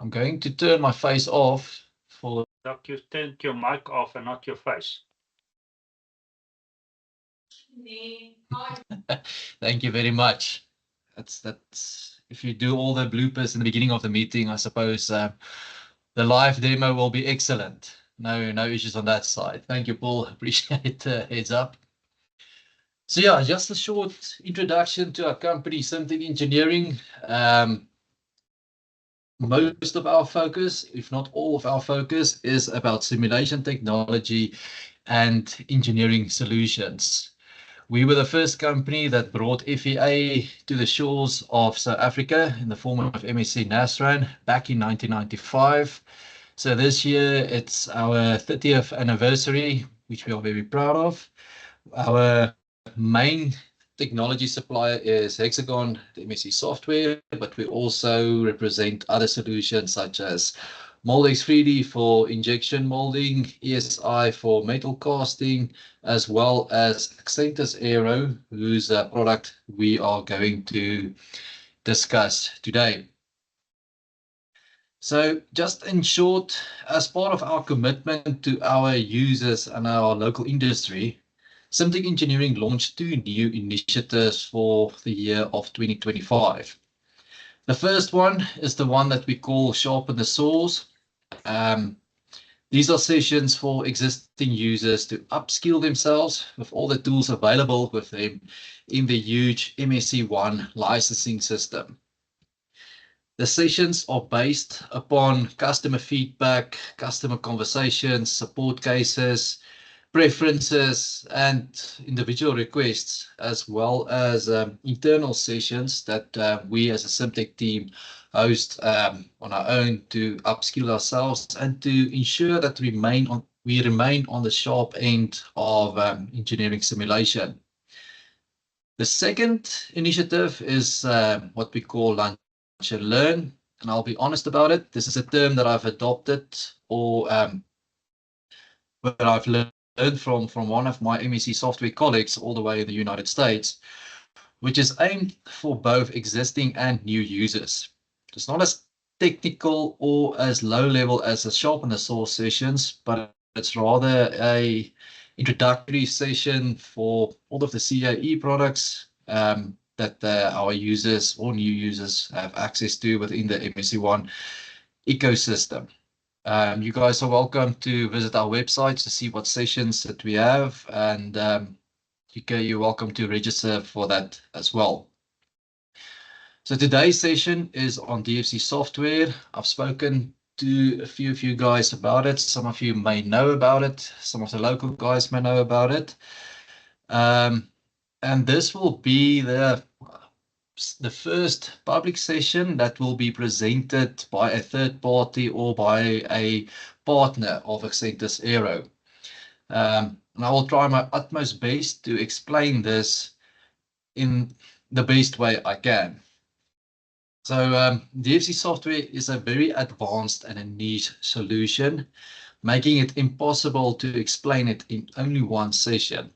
I'm going to turn my face off for. You turned your mic off and not your face. Thank you very much. That's if you do all the bloopers in the beginning of the meeting, I suppose the live demo will be excellent. No issues on that side. Thank you, Paul. Appreciate the heads up. So yeah, just a short introduction to our company, Simtech Engineering. Most of our focus, if not all of our focus, is about simulation technology and engineering solutions. We were the first company that brought FEA to the shores of South Africa in the form of MSc Nastran back in 1995. So this year it's our 30th anniversary, which we are very proud of. Our main technology supplier is Hexagon, the MSc software, but we also represent other solutions such as Moldex 3D for injection molding, ESI for metal casting, as well as Accentus Aero, whose product we are going to discuss today. So just in short, as part of our commitment to our users and our local industry, Simtech Engineering launched 2 new initiatives for the year of 2025. The first one is the one that we call Sharpen the Saws. These are sessions for existing users to upskill themselves with all the tools available with them in the huge MSc1 licensing system. The sessions are based upon customer feedback, customer conversations, support cases, preferences and individual requests, as well as internal sessions that we as a Simtech team host on our own to upskill ourselves and to ensure that we remain on the sharp end of engineering simulation. The second initiative is what we call Lunch and Learn, and I'll be honest about it. This is a term that I've adopted or where I've learned from one of my MSc software colleagues all the way in the United States, which is aimed for both existing and new users. It's not as technical or as low level as the Sharpen the Saw sessions, but it's rather a introductory session for all of the CAE products that our users or new users have access to within the MSc1 ecosystem. You guys are welcome to visit our website to see what sessions that we have, and you're welcome to register for that as well. So today's session is on DFC software. I've spoken to a few of you guys about it. Some of you may know about it. Some of the local guys may know about it. And this will be the first public session that will be presented by a third party or by a partner of Accentus Aero. And I will try my utmost best to explain this in the best way I can. So DFC software is a very advanced and a niche solution, making it impossible to explain it in only one session.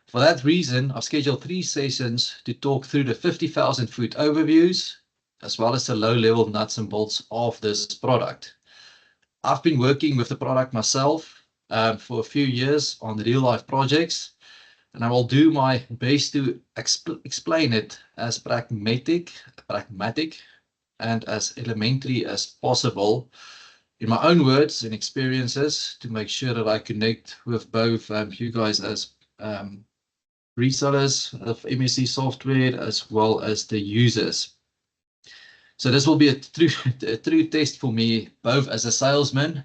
For that reason, I've scheduled 3 sessions to talk through the 50,000 foot overviews, as well as the low-level nuts and bolts of this product. I've been working with the product myself for a few years on real-life projects, and I will do my best to explain it as pragmatic, and as elementary as possible in my own words and experiences to make sure that I connect with both you guys as resellers of MSc software as well as the users. So this will be a true test for me, both as a salesman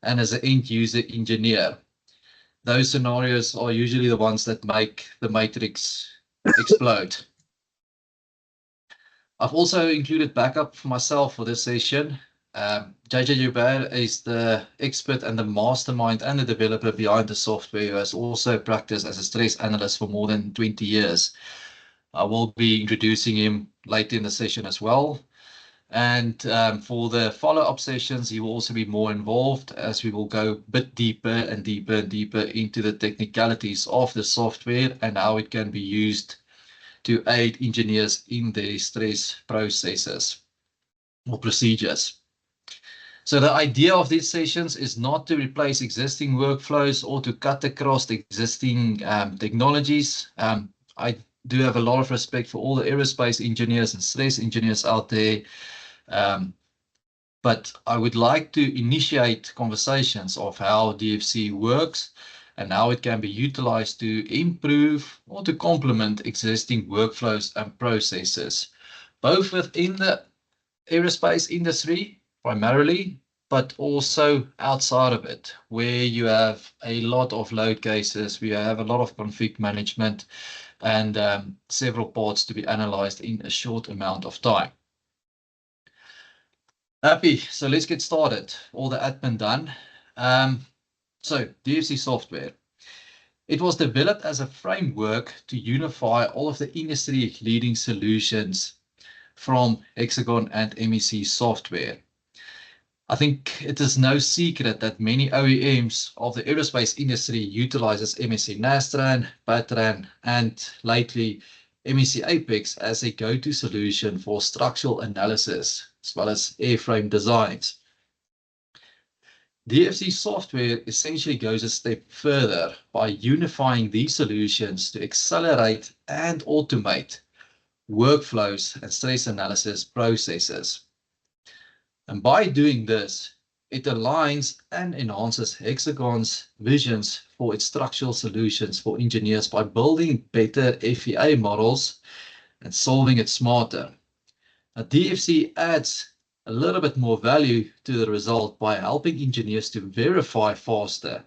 and as an end user engineer. Those scenarios are usually the ones that make the matrix explode. I've also included backup for myself for this session. JJ Joubert is the expert and the mastermind and the developer behind the software, who has also practiced as a stress analyst for more than 20 years. I will be introducing him later in the session as well. And for the follow-up sessions, he will also be more involved as we will go a bit deeper and deeper and deeper into the technicalities of the software and how it can be used to aid engineers in their stress processes or procedures. So the idea of these sessions is not to replace existing workflows or to cut across the existing technologies. I do have a lot of respect for all the aerospace engineers and stress engineers out there. But I would like to initiate conversations of how DFC works and how it can be utilized to improve or to complement existing workflows and processes, both within the aerospace industry primarily, but also outside of it, where you have a lot of load cases, where you have a lot of config management and several parts to be analyzed in a short amount of time. Happy, so let's get started. All the admin done. So DFC software. It was developed as a framework to unify all of the industry leading solutions from Hexagon and MEC software. I think it is no secret that many OEMs of the aerospace industry utilizes MEC Nastran, Patran, and lately MEC Apex as a go-to solution for structural analysis, as well as airframe designs. DFC software essentially goes a step further by unifying these solutions to accelerate and automate workflows and stress analysis processes. And by doing this, it aligns and enhances Hexagon's visions for its structural solutions for engineers by building better FEA models and solving it smarter. Now, DFC adds a little bit more value to the result by helping engineers to verify faster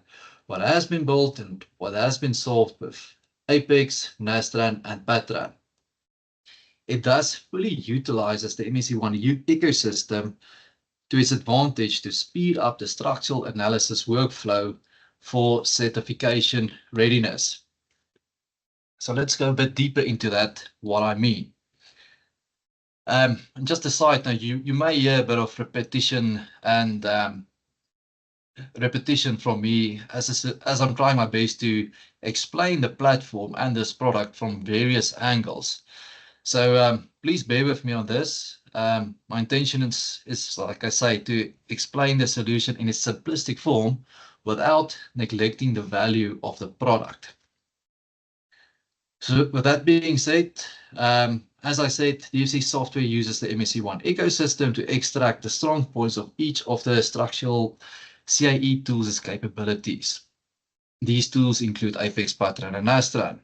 what has been built and what has been solved with Apex, Nastran, and Patran. It thus fully utilizes the MEC1 ecosystem to its advantage to speed up the structural analysis workflow for certification readiness. So let's go a bit deeper into that, what I mean. And just a side note, you may hear a bit of repetition and repetition from me as I'm trying my best to explain the platform and this product from various angles. So please bear with me on this. My intention is, like I say, to explain the solution in its simplistic form without neglecting the value of the product. So with that being said, as I said, DFC software uses the MEC1 ecosystem to extract the strong points of each of the structural CAE tools' capabilities. These tools include Apex, Patran, and Nastran.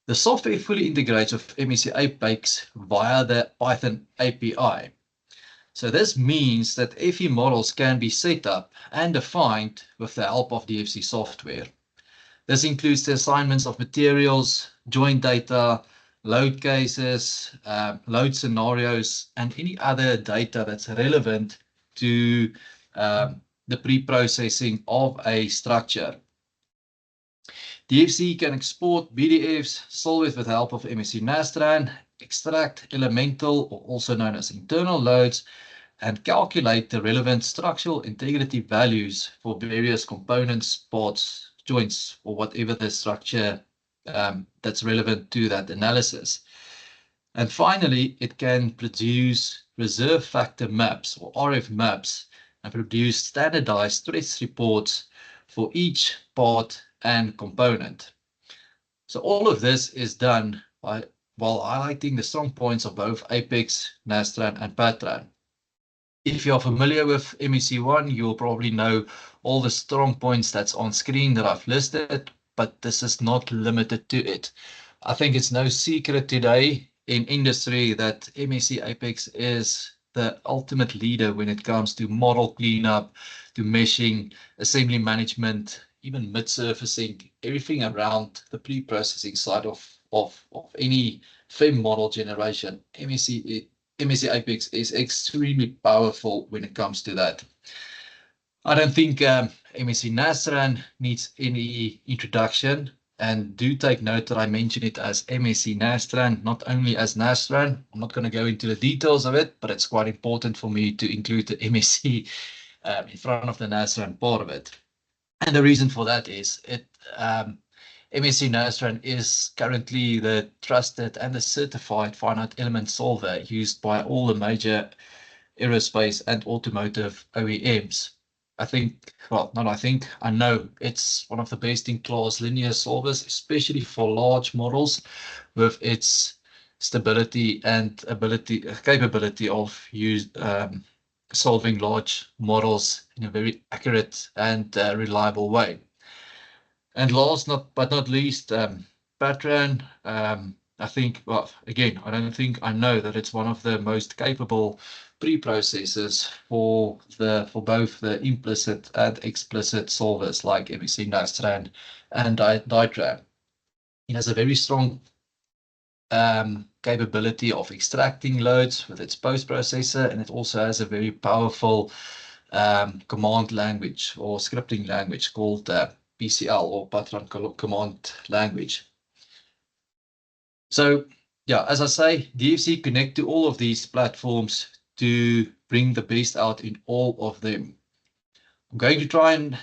The software fully integrates with MEC Apex via the Python API. So this means that FE models can be set up and defined with the help of DFC software. This includes the assignments of materials, joint data, load cases, load scenarios, and any other data that's relevant to the pre-processing of a structure. DFC can export BDFs, solve it with the help of MEC Nastran, extract elemental, or also known as internal loads, and calculate the relevant structural integrity values for various components, parts, joints, or whatever the structure that's relevant to that analysis. And finally, it can produce reserve factor maps or RF maps and produce standardized stress reports for each part and component. So all of this is done while highlighting the strong points of both Apex, Nastran, and Patran. If you're familiar with MEC1, you'll probably know all the strong points that's on screen that I've listed, but this is not limited to it. I think it's no secret today in industry that MEC Apex is the ultimate leader when it comes to model cleanup, to meshing, assembly management, even mid-surfacing, everything around the pre-processing side of any FEM model generation. MEC Apex is extremely powerful when it comes to that. I don't think MEC Nastran needs any introduction, and do take note that I mention it as MEC Nastran, not only as Nastran. I'm not going to go into the details of it, but it's quite important for me to include the MEC in front of the Nastran part of it. And the reason for that is MEC Nastran is currently the trusted and the certified finite element solver used by all the major aerospace and automotive OEMs. I know it's one of the best in class linear solvers, especially for large models with its stability and capability of solving large models in a very accurate and reliable way. And last but not least, Patran. I know that it's one of the most capable preprocessors for both the implicit and explicit solvers like MXC, Nastran, and Ditran. It has a very strong capability of extracting loads with its post-processor, and it also has a very powerful command language or scripting language called PCL or Patran Command Language. So yeah, as I say, DFC connect to all of these platforms to bring the best out in all of them. I'm going to try and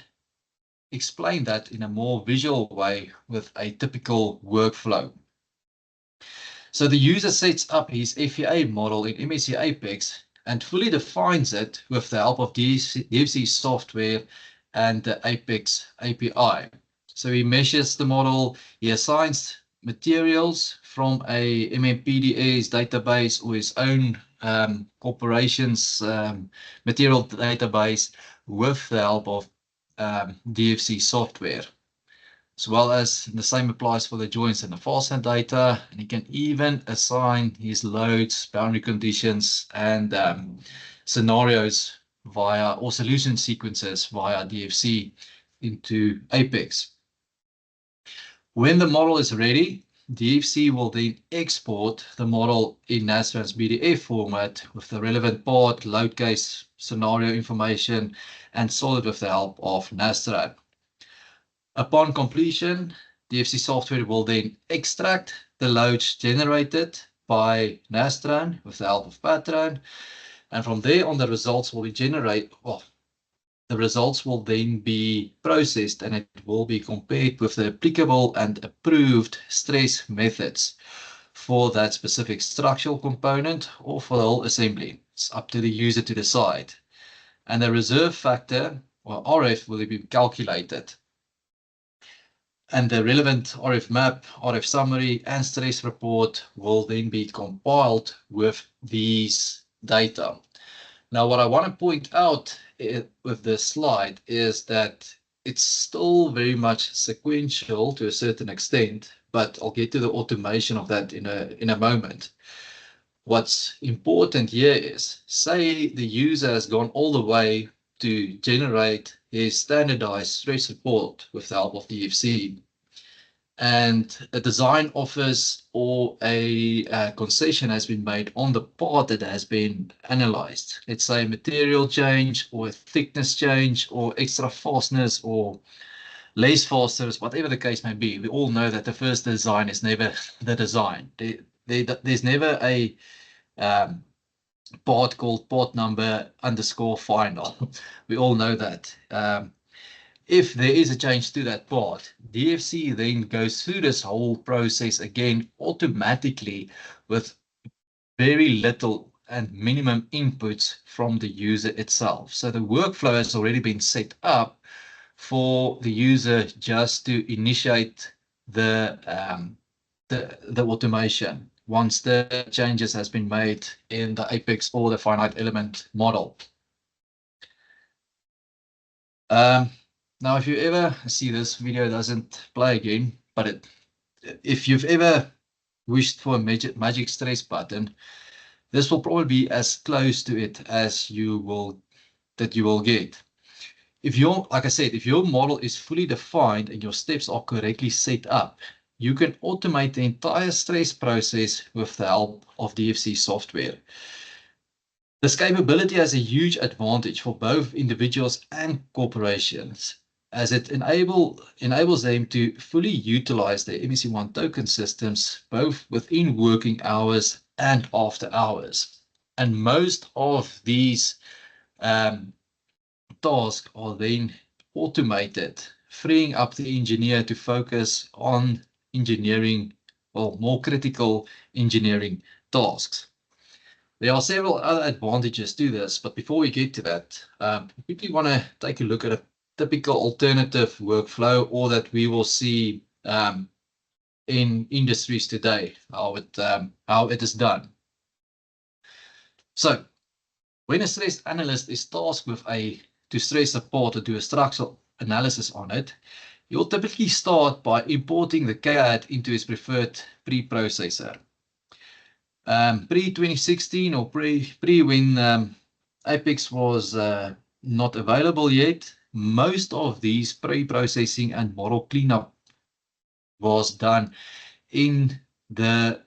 explain that in a more visual way with a typical workflow. So the user sets up his FEA model in MSC Apex and fully defines it with the help of DFC software and the Apex API. So he measures the model, he assigns materials from a MMPDS database or his own corporation's material database with the help of DFC software. As well as the same applies for the joints and the fastener data, and he can even assign his loads, boundary conditions, and scenarios or solution sequences via DFC into Apex. When the model is ready, DFC will then export the model in Nastran's BDF format with the relevant part, load case, scenario information, and solve it with the help of Nastran. Upon completion, DFC software will then extract the loads generated by Nastran with the help of Patran, and from there on the results will be the results will then be processed and it will be compared with the applicable and approved stress methods for that specific structural component or for the whole assembly. It's up to the user to decide. And the reserve factor, or RF, will be calculated. And the relevant RF map, RF summary, and stress report will then be compiled with these data. Now, what I want to point out with this slide is that it's still very much sequential to a certain extent, but I'll get to the automation of that in a moment. What's important here is, say the user has gone all the way to generate his standardized stress report with the help of DFC, and a design office or a concession has been made on the part that has been analyzed. Let's say a material change or a thickness change or extra fasteners or less fasteners, whatever the case may be. We all know that the first design is never the design. There's never a part called part number _final. We all know that. If there is a change to that part, DFC then goes through this whole process again automatically with very little and minimum inputs from the user itself. So the workflow has already been set up for the user just to initiate the automation once the changes has been made in the Apex or the finite element model. Now, if you ever see this video doesn't play again, but if you've ever wished for a magic stress button, this will probably be as close to it as you will get. Like I said, if your model is fully defined and your steps are correctly set up, you can automate the entire stress process with the help of DFC software. This capability has a huge advantage for both individuals and corporations, as it enables them to fully utilize their MSC1 token systems both within working hours and after hours. And most of these tasks are then automated, freeing up the engineer to focus on engineering, more critical engineering tasks. There are several other advantages to this, but before we get to that, we quickly want to take a look at a typical alternative workflow, or that we will see in industries today, how it is done. So, when a stress analyst is tasked with to stress a part or do a structural analysis on it, you'll typically start by importing the CAD into his preferred preprocessor. Pre-2016 or pre when Apex was not available yet, most of these pre-processing and model cleanup was done in the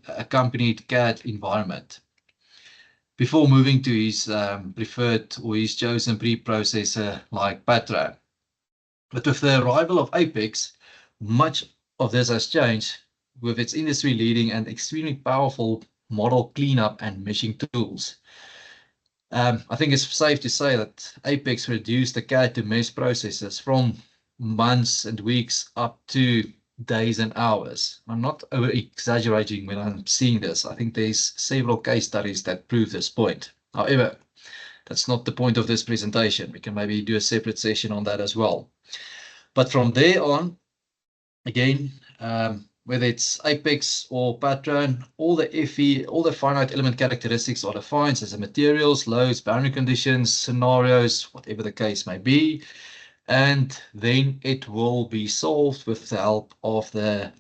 accompanied CAD environment before moving to his preferred or his chosen preprocessor like Patran. But with the arrival of Apex, much of this has changed with its industry-leading and extremely powerful model cleanup and meshing tools. I think it's safe to say that Apex reduced the CAD to mesh processes from months and weeks up to days and hours. I'm not over-exaggerating when I'm seeing this. I think there's several case studies that prove this point. However, that's not the point of this presentation. We can maybe do a separate session on that as well. But from there on, again, whether it's Apex or Patran, all the FE, all the finite element characteristics are defined as the materials, loads, boundary conditions, scenarios, whatever the case may be. And then it will be solved with the help of the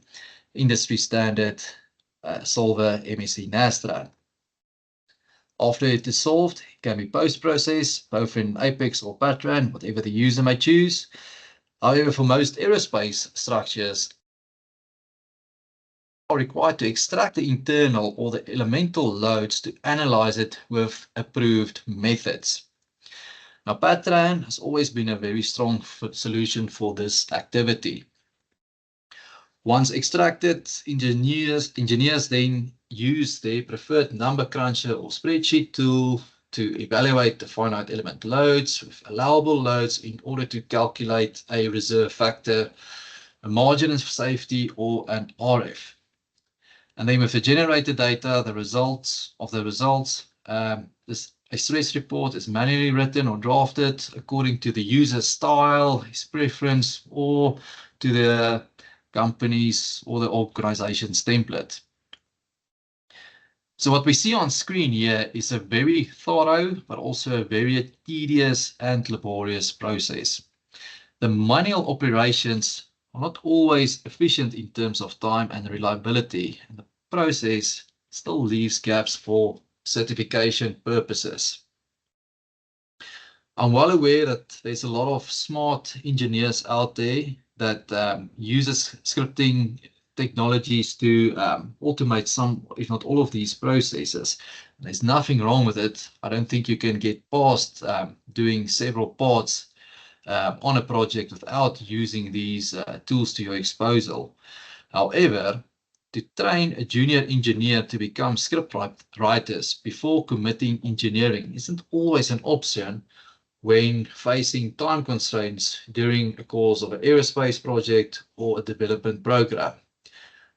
industry standard solver MSC Nastran. After it is solved, it can be post-processed, both in Apex or Patran, whatever the user may choose. However, for most aerospace structures, are required to extract the internal or the elemental loads to analyze it with approved methods. Now, Patran has always been a very strong solution for this activity. Once extracted, engineers then use their preferred number cruncher or spreadsheet tool to evaluate the finite element loads with allowable loads in order to calculate a reserve factor, a margin of safety, or an RF. And then with the generated data, a stress report is manually written or drafted according to the user's style, his preference, or to the company's or the organization's template. So what we see on screen here is a very thorough, but also a very tedious and laborious process. The manual operations are not always efficient in terms of time and reliability, and the process still leaves gaps for certification purposes. I'm well aware that there's a lot of smart engineers out there that uses scripting technologies to automate some, if not all of these processes. And there's nothing wrong with it. I don't think you can get past doing several parts on a project without using these tools to your disposal. However, to train a junior engineer to become script writers before committing engineering isn't always an option when facing time constraints during the course of an aerospace project or a development program.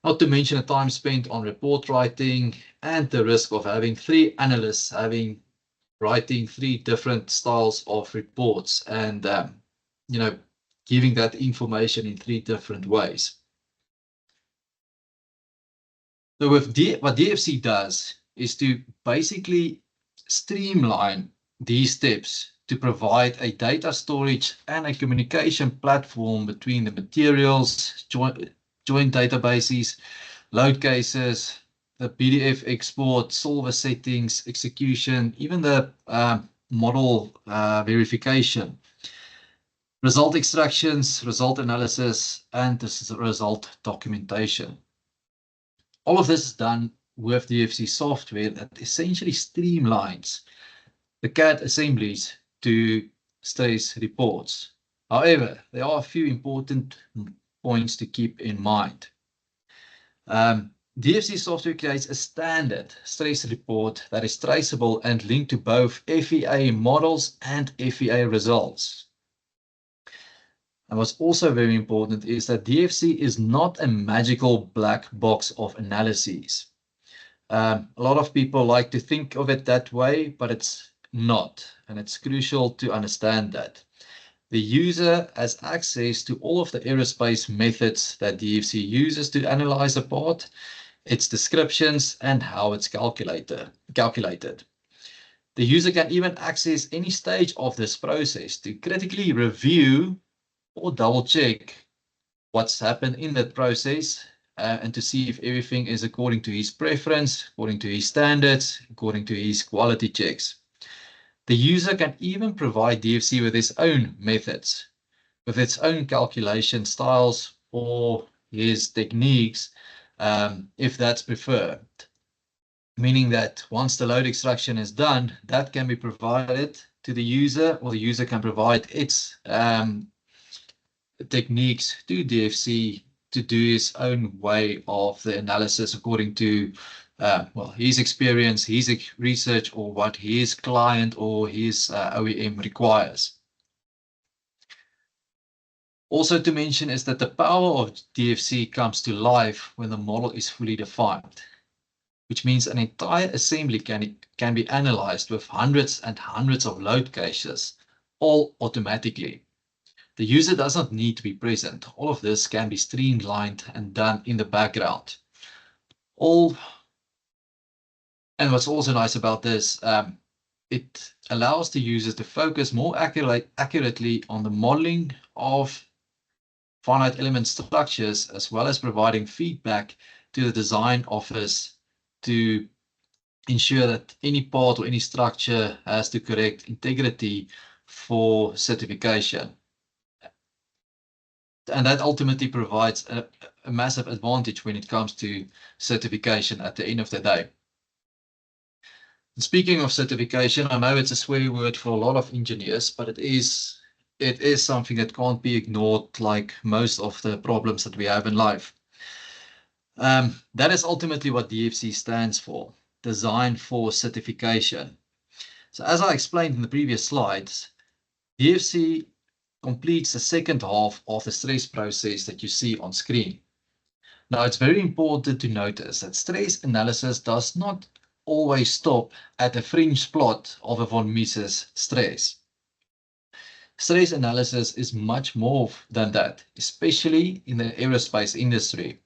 Not to mention the time spent on report writing and the risk of having 3 analysts writing 3 different styles of reports and giving that information in 3 different ways. So what DFC does is to basically streamline these steps to provide a data storage and a communication platform between the materials, joint databases, load cases, the PDF export, solver settings, execution, even the model verification, result extractions, result analysis, and the result documentation. All of this is done with DFC software that essentially streamlines the CAD assemblies to stress reports. However, there are a few important points to keep in mind. DFC software creates a standard stress report that is traceable and linked to both FEA models and FEA results. And what's also very important is that DFC is not a magical black box of analyses. A lot of people like to think of it that way, but it's not, and it's crucial to understand that. The user has access to all of the aerospace methods that DFC uses to analyze a part, its descriptions, and how it's calculated. The user can even access any stage of this process to critically review or double check what's happened in that process and to see if everything is according to his preference, according to his standards, according to his quality checks. The user can even provide DFC with his own methods, with its own calculation styles or his techniques, if that's preferred. Meaning that once the load extraction is done, that can be provided to the user, or the user can provide its techniques to DFC to do his own way of the analysis according to his experience, his research, or what his client or his OEM requires. Also to mention is that the power of DFC comes to life when the model is fully defined, which means an entire assembly can be analyzed with hundreds and hundreds of load cases, all automatically. The user does not need to be present. All of this can be streamlined and done in the background. And what's also nice about this, it allows the users to focus more accurately on the modeling of finite element structures, as well as providing feedback to the design office to ensure that any part or any structure has the correct integrity for certification. And that ultimately provides a massive advantage when it comes to certification at the end of the day. And speaking of certification, I know it's a swear word for a lot of engineers, but it is something that can't be ignored, like most of the problems that we have in life. That is ultimately what DFC stands for, Design for Certification. So as I explained in the previous slides, DFC completes the second half of the stress process that you see on screen. Now, it's very important to notice that stress analysis does not always stop at a fringe plot of a von Mises stress. Stress analysis is much more than that, especially in the aerospace industry.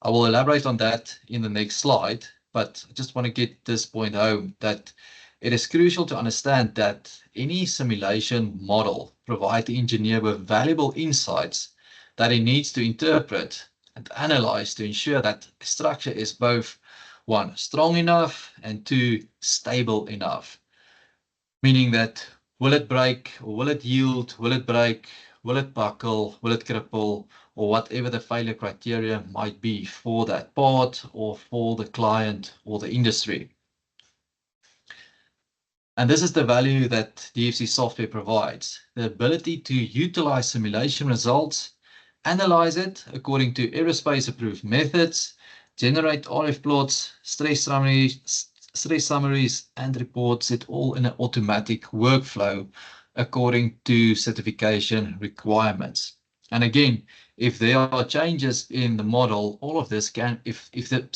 I will elaborate on that in the next slide, but I just want to get this point home that it is crucial to understand that any simulation model provides the engineer with valuable insights that he needs to interpret and analyze to ensure that the structure is both, one, strong enough, and two, stable enough. Meaning that will it break, or will it yield, will it break, will it buckle, will it cripple, or whatever the failure criteria might be for that part or for the client or the industry. And this is the value that DFC software provides, the ability to utilize simulation results, analyze it according to aerospace approved methods, generate RF plots, stress summaries, and reports it all in an automatic workflow according to certification requirements. And again, if there are changes in the model, all of this can, if the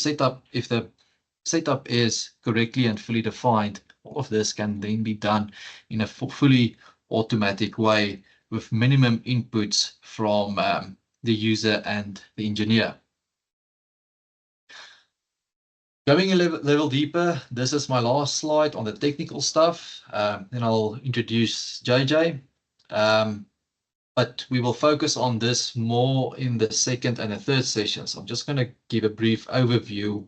setup is correctly and fully defined, all of this can then be done in a fully automatic way with minimum inputs from the user and the engineer. Going a level deeper, this is my last slide on the technical stuff. Then I'll introduce JJ. But we will focus on this more in the second and the third session. So I'm just going to give a brief overview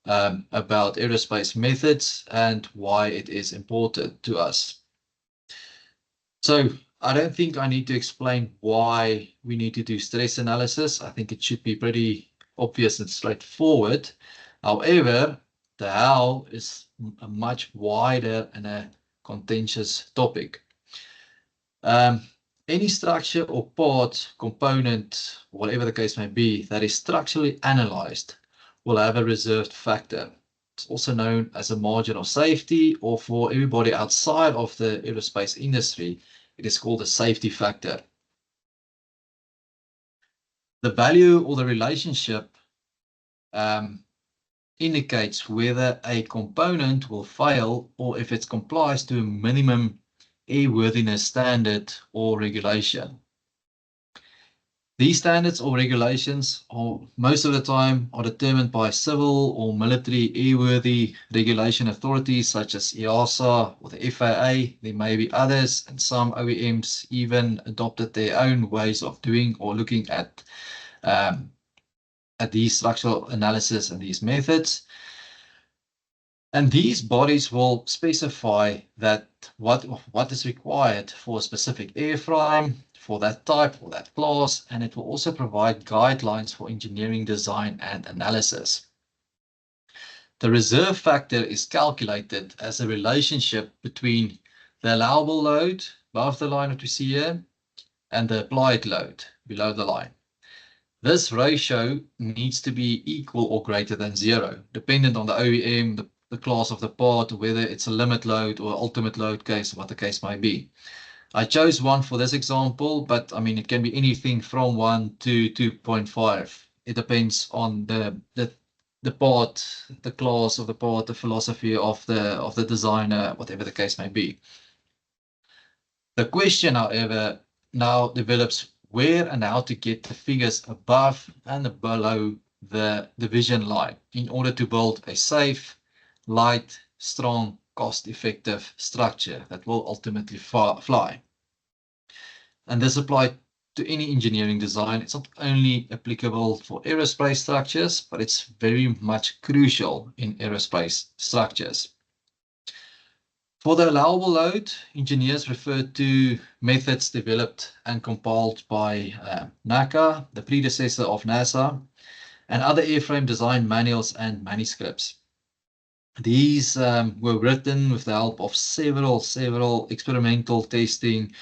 about aerospace methods and why it is important to us. So I don't think I need to explain why we need to do stress analysis. I think it should be pretty obvious and straightforward. However, the how is a much wider and a contentious topic. Any structure or part, component, whatever the case may be, that is structurally analyzed will have a reserved factor. It's also known as a margin of safety, or for everybody outside of the aerospace industry, it is called a safety factor. The value or the relationship indicates whether a component will fail or if it complies to a minimum airworthiness standard or regulation. These standards or regulations are most of the time are determined by civil or military airworthy regulation authorities such as EASA or the FAA. There may be others, and some OEMs even adopted their own ways of doing or looking at these structural analysis and these methods. And these bodies will specify that what is required for a specific airframe, for that type or that class, and it will also provide guidelines for engineering design and analysis. The reserve factor is calculated as a relationship between the allowable load above the line that we see here and the applied load below the line. This ratio needs to be equal or greater than 0, dependent on the OEM, the class of the part, whether it's a limit load or ultimate load case, what the case might be. I chose 1 for this example, but I mean, it can be anything from 1 to 2.5. It depends on the part, the class of the part, the philosophy of the designer, whatever the case may be. The question, however, now develops where and how to get the figures above and below the division line in order to build a safe, light, strong, cost-effective structure that will ultimately fly. And this applies to any engineering design. It's not only applicable for aerospace structures, but it's very much crucial in aerospace structures. For the allowable load, engineers refer to methods developed and compiled by NACA, the predecessor of NASA, and other airframe design manuals and manuscripts. These were written with the help of several experimental testing,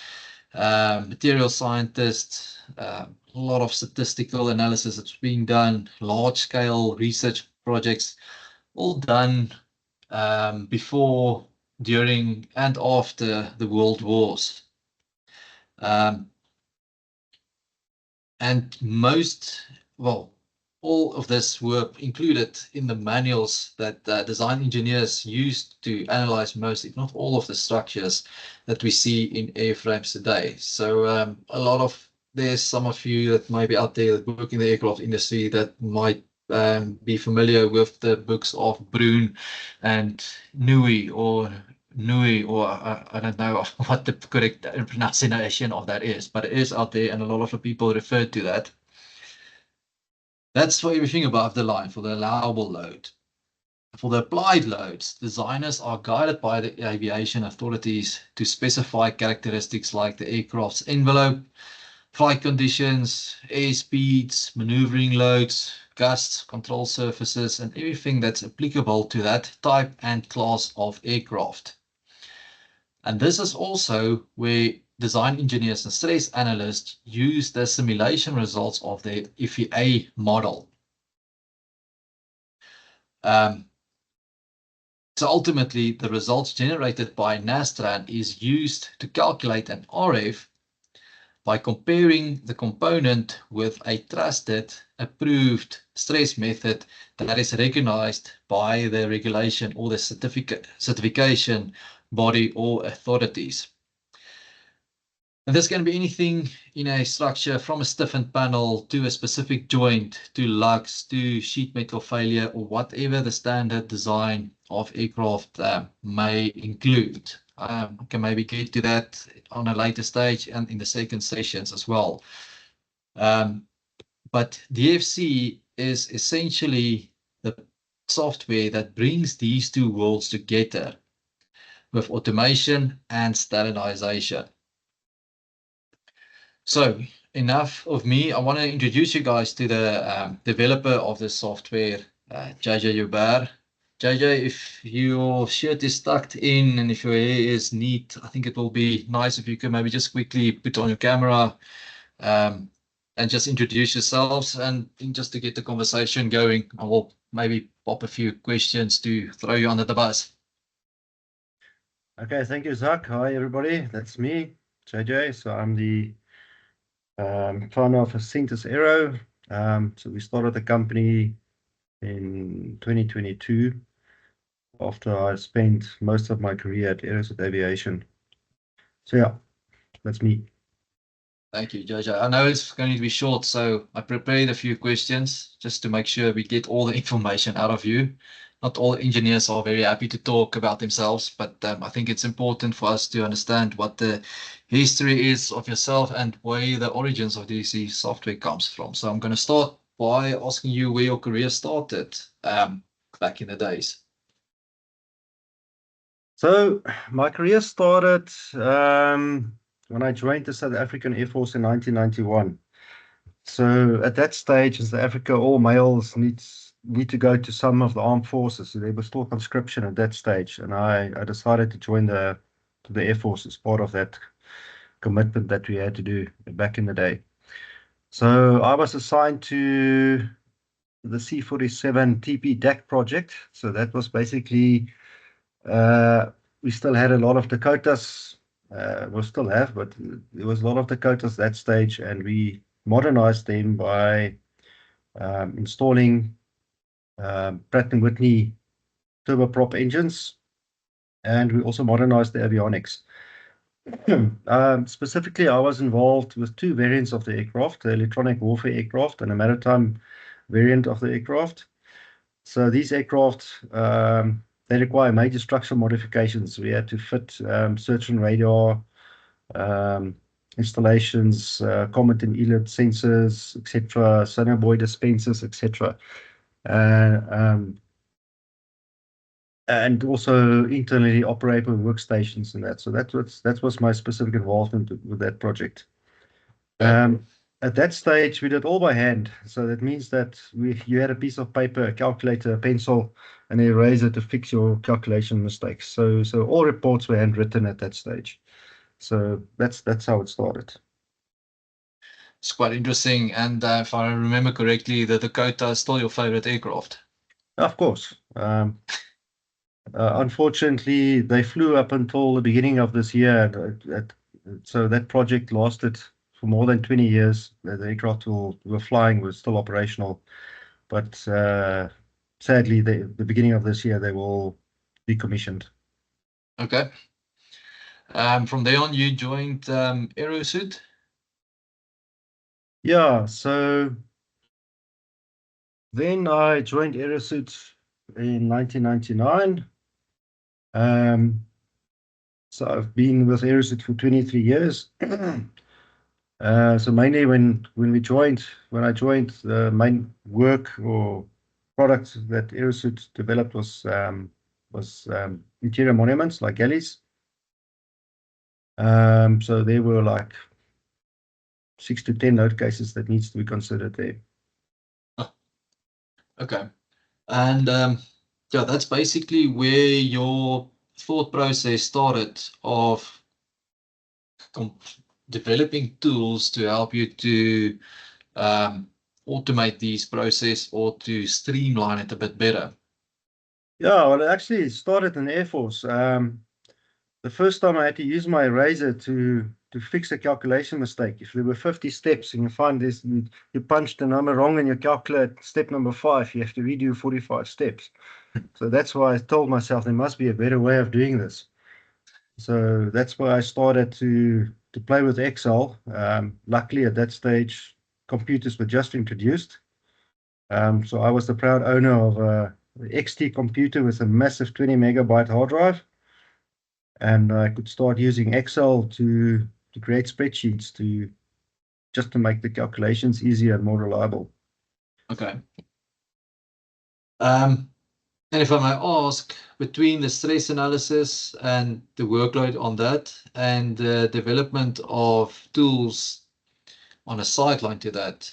material scientists, a lot of statistical analysis that's being done, large-scale research projects, all done before, during, and after the World Wars. And all of this were included in the manuals that design engineers used to analyze most, if not all, of the structures that we see in airframes today. So there's some of you that might be out there that work in the aircraft industry that might be familiar with the books of Bruun and Nui, or I don't know what the correct pronunciation of that is, but it is out there and a lot of the people refer to that. That's for everything above the line, for the allowable load. For the applied loads, designers are guided by the aviation authorities to specify characteristics like the aircraft's envelope, flight conditions, air speeds, maneuvering loads, gusts, control surfaces, and everything that's applicable to that type and class of aircraft. And this is also where design engineers and stress analysts use the simulation results of the FAA model. So ultimately, the results generated by Nastran is used to calculate an RF by comparing the component with a trusted, approved stress method that is recognized by the regulation or the certification body or authorities. And this can be anything in a structure, from a stiffened panel to a specific joint, to lugs, to sheet metal failure, or whatever the standard design of aircraft may include. I can maybe get to that on a later stage and in the second sessions as well. But DFC is essentially the software that brings these two worlds together with automation and standardization. So enough of me. I want to introduce you guys to the developer of the software, JJ Joubert. JJ, if your shirt is tucked in and if your hair is neat, I think it will be nice if you can maybe just quickly put on your camera and just introduce yourselves, and just to get the conversation going, I will maybe pop a few questions to throw you under the bus. Okay, thank you, Zach. Hi, everybody. That's me, JJ. So I'm the founder of Synctus Aero. So we started the company in 2022 after I spent most of my career at Aerosat Aviation. So yeah, that's me. Thank you, JJ. I know it's going to be short, so I prepared a few questions just to make sure we get all the information out of you. Not all engineers are very happy to talk about themselves, but I think it's important for us to understand what the history is of yourself and where the origins of DC software comes from. So I'm going to start by asking you where your career started back in the days. So my career started when I joined the South African Air Force in 1991. So at that stage in South Africa, all males need to go to some of the armed forces. So there was still conscription at that stage, and I decided to join the Air Force as part of that commitment that we had to do back in the day. So I was assigned to the C-47 TP DAC project. So that was basically we still had a lot of Dakotas. We still have, but there was a lot of Dakotas that stage, and we modernized them by installing Pratt & Whitney turboprop engines, and we also modernized the avionics. Specifically, I was involved with two variants of the aircraft, the electronic warfare aircraft and a maritime variant of the aircraft. So these aircraft, they require major structural modifications. We had to fit search and radar installations, comet and ELIT sensors, etc., sonar buoy dispensers, etc. And also internally operable workstations and that. So that was my specific involvement with that project. At that stage, we did all by hand. So that means that you had a piece of paper, a calculator, a pencil, and an eraser to fix your calculation mistakes. So all reports were handwritten at that stage. So that's how it started. It's quite interesting. And if I remember correctly, the Dakota is still your favorite aircraft. Of course. Unfortunately, they flew up until the beginning of this year. So that project lasted for more than 20 years. The aircraft were flying, were still operational. But sadly, the beginning of this year, they will be commissioned. Okay. From there on, you joined Aerosuit? Yeah, so then I joined Aerosuit in 1999. So I've been with Aerosuit for 23 years. So mainly when I joined, the main work or product that Aerosuit developed was interior monuments like galleys. So there were like 6 to 10 node cases that needs to be considered there. Okay. And yeah, that's basically where your thought process started of developing tools to help you to automate these processes or to streamline it a bit better. Yeah, well, it actually started in the Air Force. The first time I had to use my eraser to fix a calculation mistake. If there were 50 steps and you find this, you punched the number wrong and you calculate step number 5, you have to redo 45 steps. So that's why I told myself there must be a better way of doing this. So that's why I started to play with Excel. Luckily, at that stage, computers were just introduced. So I was the proud owner of a XT computer with a massive 20 megabyte hard drive. And I could start using Excel to create spreadsheets just to make the calculations easier and more reliable. Okay. And if I may ask, between the stress analysis and the workload on that and the development of tools on a sideline to that,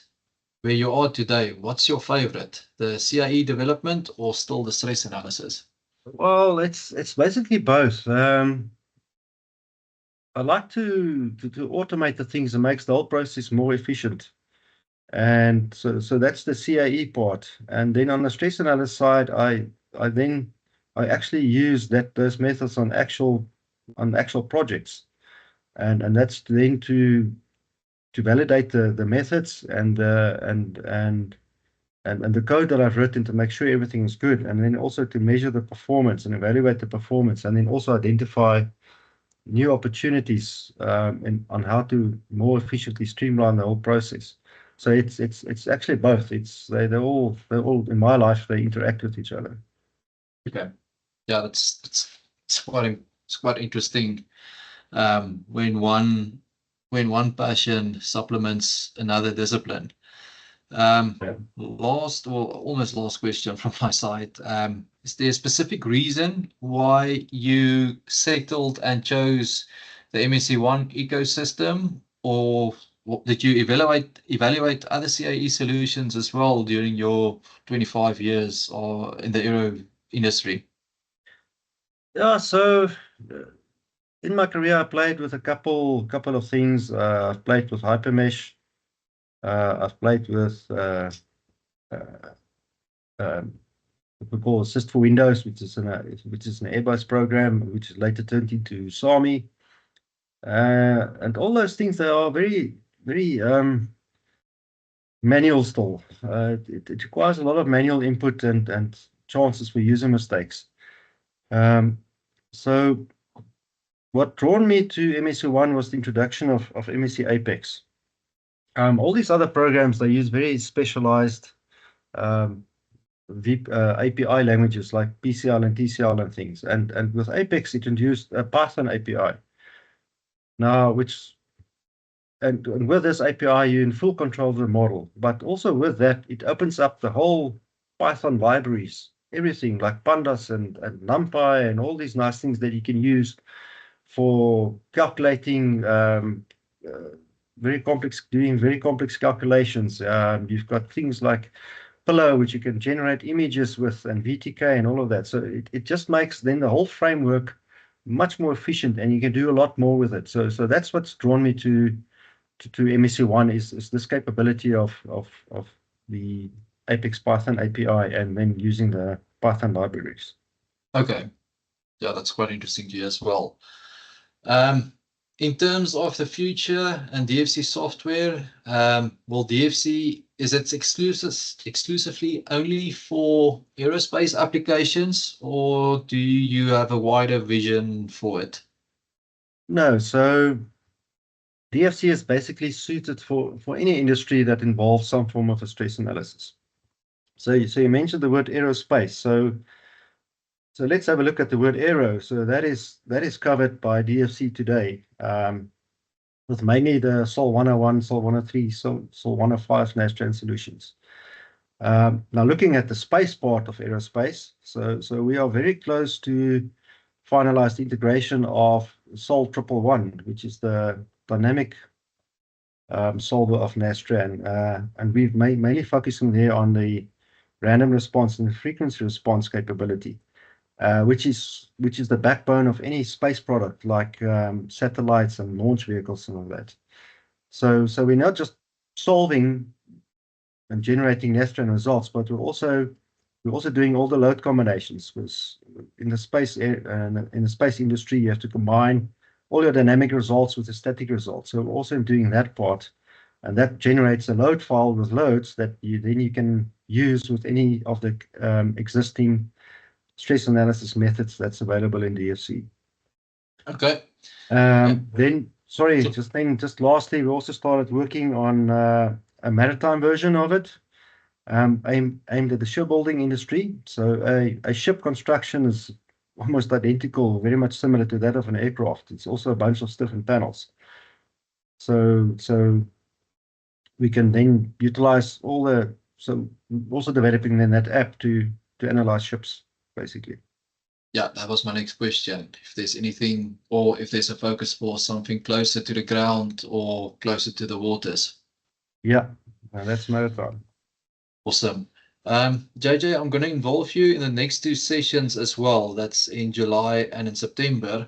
where you are today, what's your favorite, the CIE development or still the stress analysis? Well, it's basically both. I like to automate the things that makes the whole process more efficient. And so that's the CIE part. And then on the stress analysis side, I actually use those methods on actual projects. And that's then to validate the methods and and the code that I've written to make sure everything is good, and then also to measure the performance and evaluate the performance, and then also identify new opportunities on how to more efficiently streamline the whole process. So it's actually both. They're all in my life, they interact with each other. Okay. Yeah, it's quite interesting. When one passion supplements another discipline. Yeah. Almost last question from my side. Is there a specific reason why you settled and chose the MSC1 ecosystem, or did you evaluate other CAE solutions as well during your 25 years or in the aero industry? Yeah, so in my career, I played with a couple of things. I've played with Hypermesh. I've played with what we call Assist for Windows, which is an Airbus program, which is later turned into SAMI. And all those things, they are very, very manual still. It requires a lot of manual input and chances for user mistakes. So what drawn me to MSC1 was the introduction of MSC Apex. All these other programs, they use very specialized API languages like PCL and TCL and things. And with Apex, it introduced a Python API. Now, and with this API, you're in full control of the model. But also with that, it opens up the whole Python libraries, everything like Pandas and NumPy and all these nice things that you can use for calculating doing very complex calculations. You've got things like Pillow, which you can generate images with, and VTK and all of that. So it just makes then the whole framework much more efficient, and you can do a lot more with it. So that's what's drawn me to MSC1 is this capability of the Apex Python API and then using the Python libraries. Okay. Yeah, that's quite interesting to you as well. In terms of the future and DFC software, will DFC, is it exclusively only for aerospace applications, or do you have a wider vision for it? No, so DFC is basically suited for any industry that involves some form of a stress analysis. So you mentioned the word aerospace. So let's have a look at the word aero. So that is covered by DFC today, with mainly the SOL 101, SOL 103, SOL 105 Nastran solutions. Now looking at the space part of aerospace, so we are very close to finalize the integration of SOL 111, which is the dynamic solver of Nastran, and we've mainly focusing there on the random response and the frequency response capability. Which is the backbone of any space product like satellites and launch vehicles and all that. So we're not just solving and generating Nastran results, but we're also doing all the load combinations. Because in the space industry, you have to combine all your dynamic results with the static results. So we're also doing that part, and that generates a load file with loads that you can use with any of the existing stress analysis methods that's available in DFC. Okay. Just lastly, we also started working on a maritime version of it, aimed at the shipbuilding industry. So a ship construction is almost identical, very much similar to that of an aircraft. It's also a bunch of different panels. So we can then utilize also developing then that app to analyze ships, basically. Yeah, that was my next question. If there's anything, or if there's a focus for something closer to the ground or closer to the waters. Yeah, that's maritime. Awesome. JJ, I'm going to involve you in the next two sessions as well. That's in July and in September.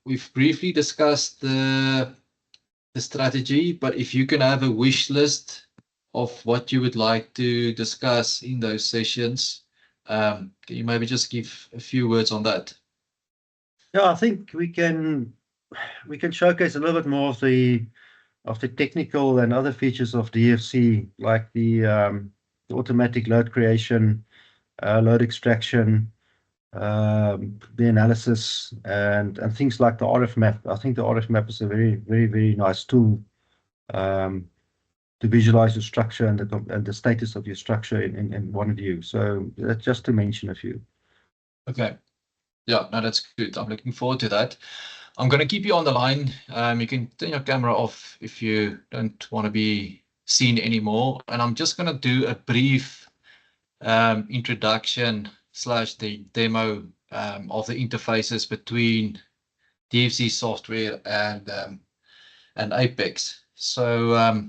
We've briefly discussed the strategy, but if you can have a wish list of what you would like to discuss in those sessions, can you maybe just give a few words on that? Yeah, I think we can showcase a little bit more of the technical and other features of DFC, like the the automatic load creation, load extraction, the analysis, and things like the RF map. I think the RF map is a very, very, very nice tool to visualize your structure and the status of your structure in one view. So that's just to mention a few. Okay. Yeah, no, that's good. I'm looking forward to that. I'm going to keep you on the line. You can turn your camera off if you don't want to be seen anymore. And I'm just going to do a brief introduction / the demo of the interfaces between DFC software and Apex. So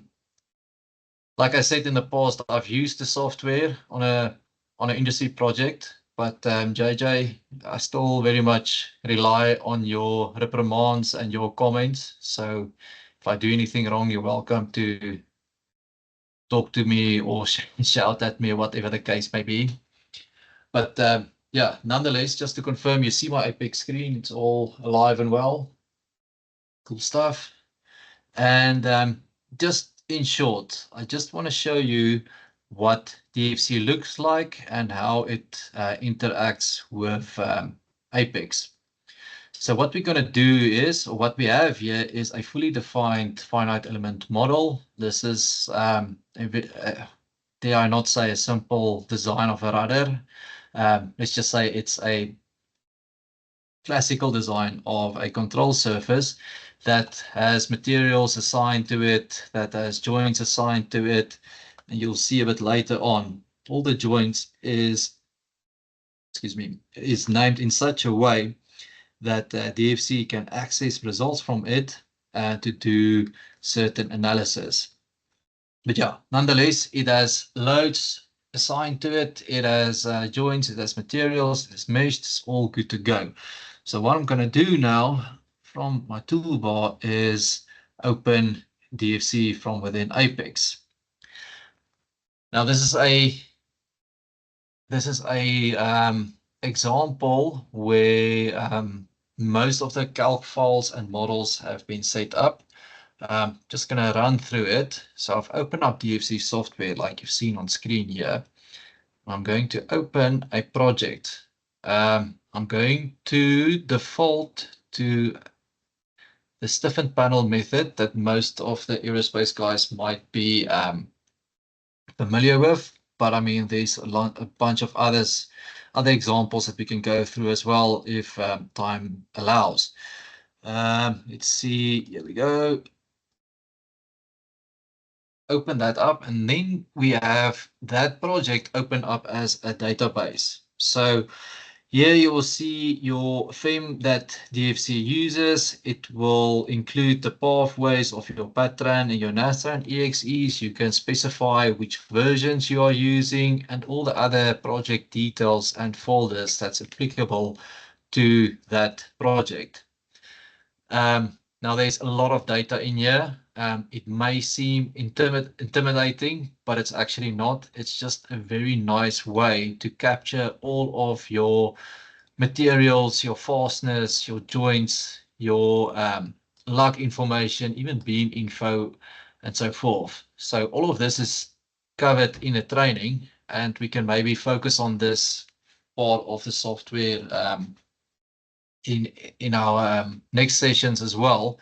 like I said in the past, I've used the software on an industry project, but JJ, I still very much rely on your reprimands and your comments. So if I do anything wrong, you're welcome to talk to me or shout at me or whatever the case may be. But yeah, nonetheless, just to confirm, you see my Apex screen. It's all alive and well. Cool stuff. And just in short, I just want to show you what DFC looks like and how it interacts with Apex. So what we're going to do is, or what we have here is a fully defined finite element model. This is, dare I not say, a simple design of a rudder. Let's just say it's a classical design of a control surface that has materials assigned to it, that has joints assigned to it. And you'll see a bit later on, all the joints is named in such a way that DFC can access results from it to do certain analysis. But yeah, nonetheless, it has loads assigned to it. It has joints, it has materials, it has mesh, it's all good to go. So what I'm going to do now from my toolbar is open DFC from within Apex. Now this is a example where most of the calc files and models have been set up. Just going to run through it. So I've opened up DFC software like you've seen on screen here. I'm going to open a project. I'm going to default to the stiffened panel method that most of the aerospace guys might be familiar with. But I mean, there's a bunch of other examples that we can go through as well if time allows. Let's see, here we go. Open that up, and then we have that project open up as a database. So here you will see your FEM that DFC uses. It will include the pathways of your Patran and your Nastran EXEs. You can specify which versions you are using and all the other project details and folders that's applicable to that project. Now there's a lot of data in here. It may seem intimidating, but it's actually not. It's just a very nice way to capture all of your materials, your fasteners, your joints, your lug information, even beam info, and so forth. So all of this is covered in a training, and we can maybe focus on this part of the software in our next sessions as well.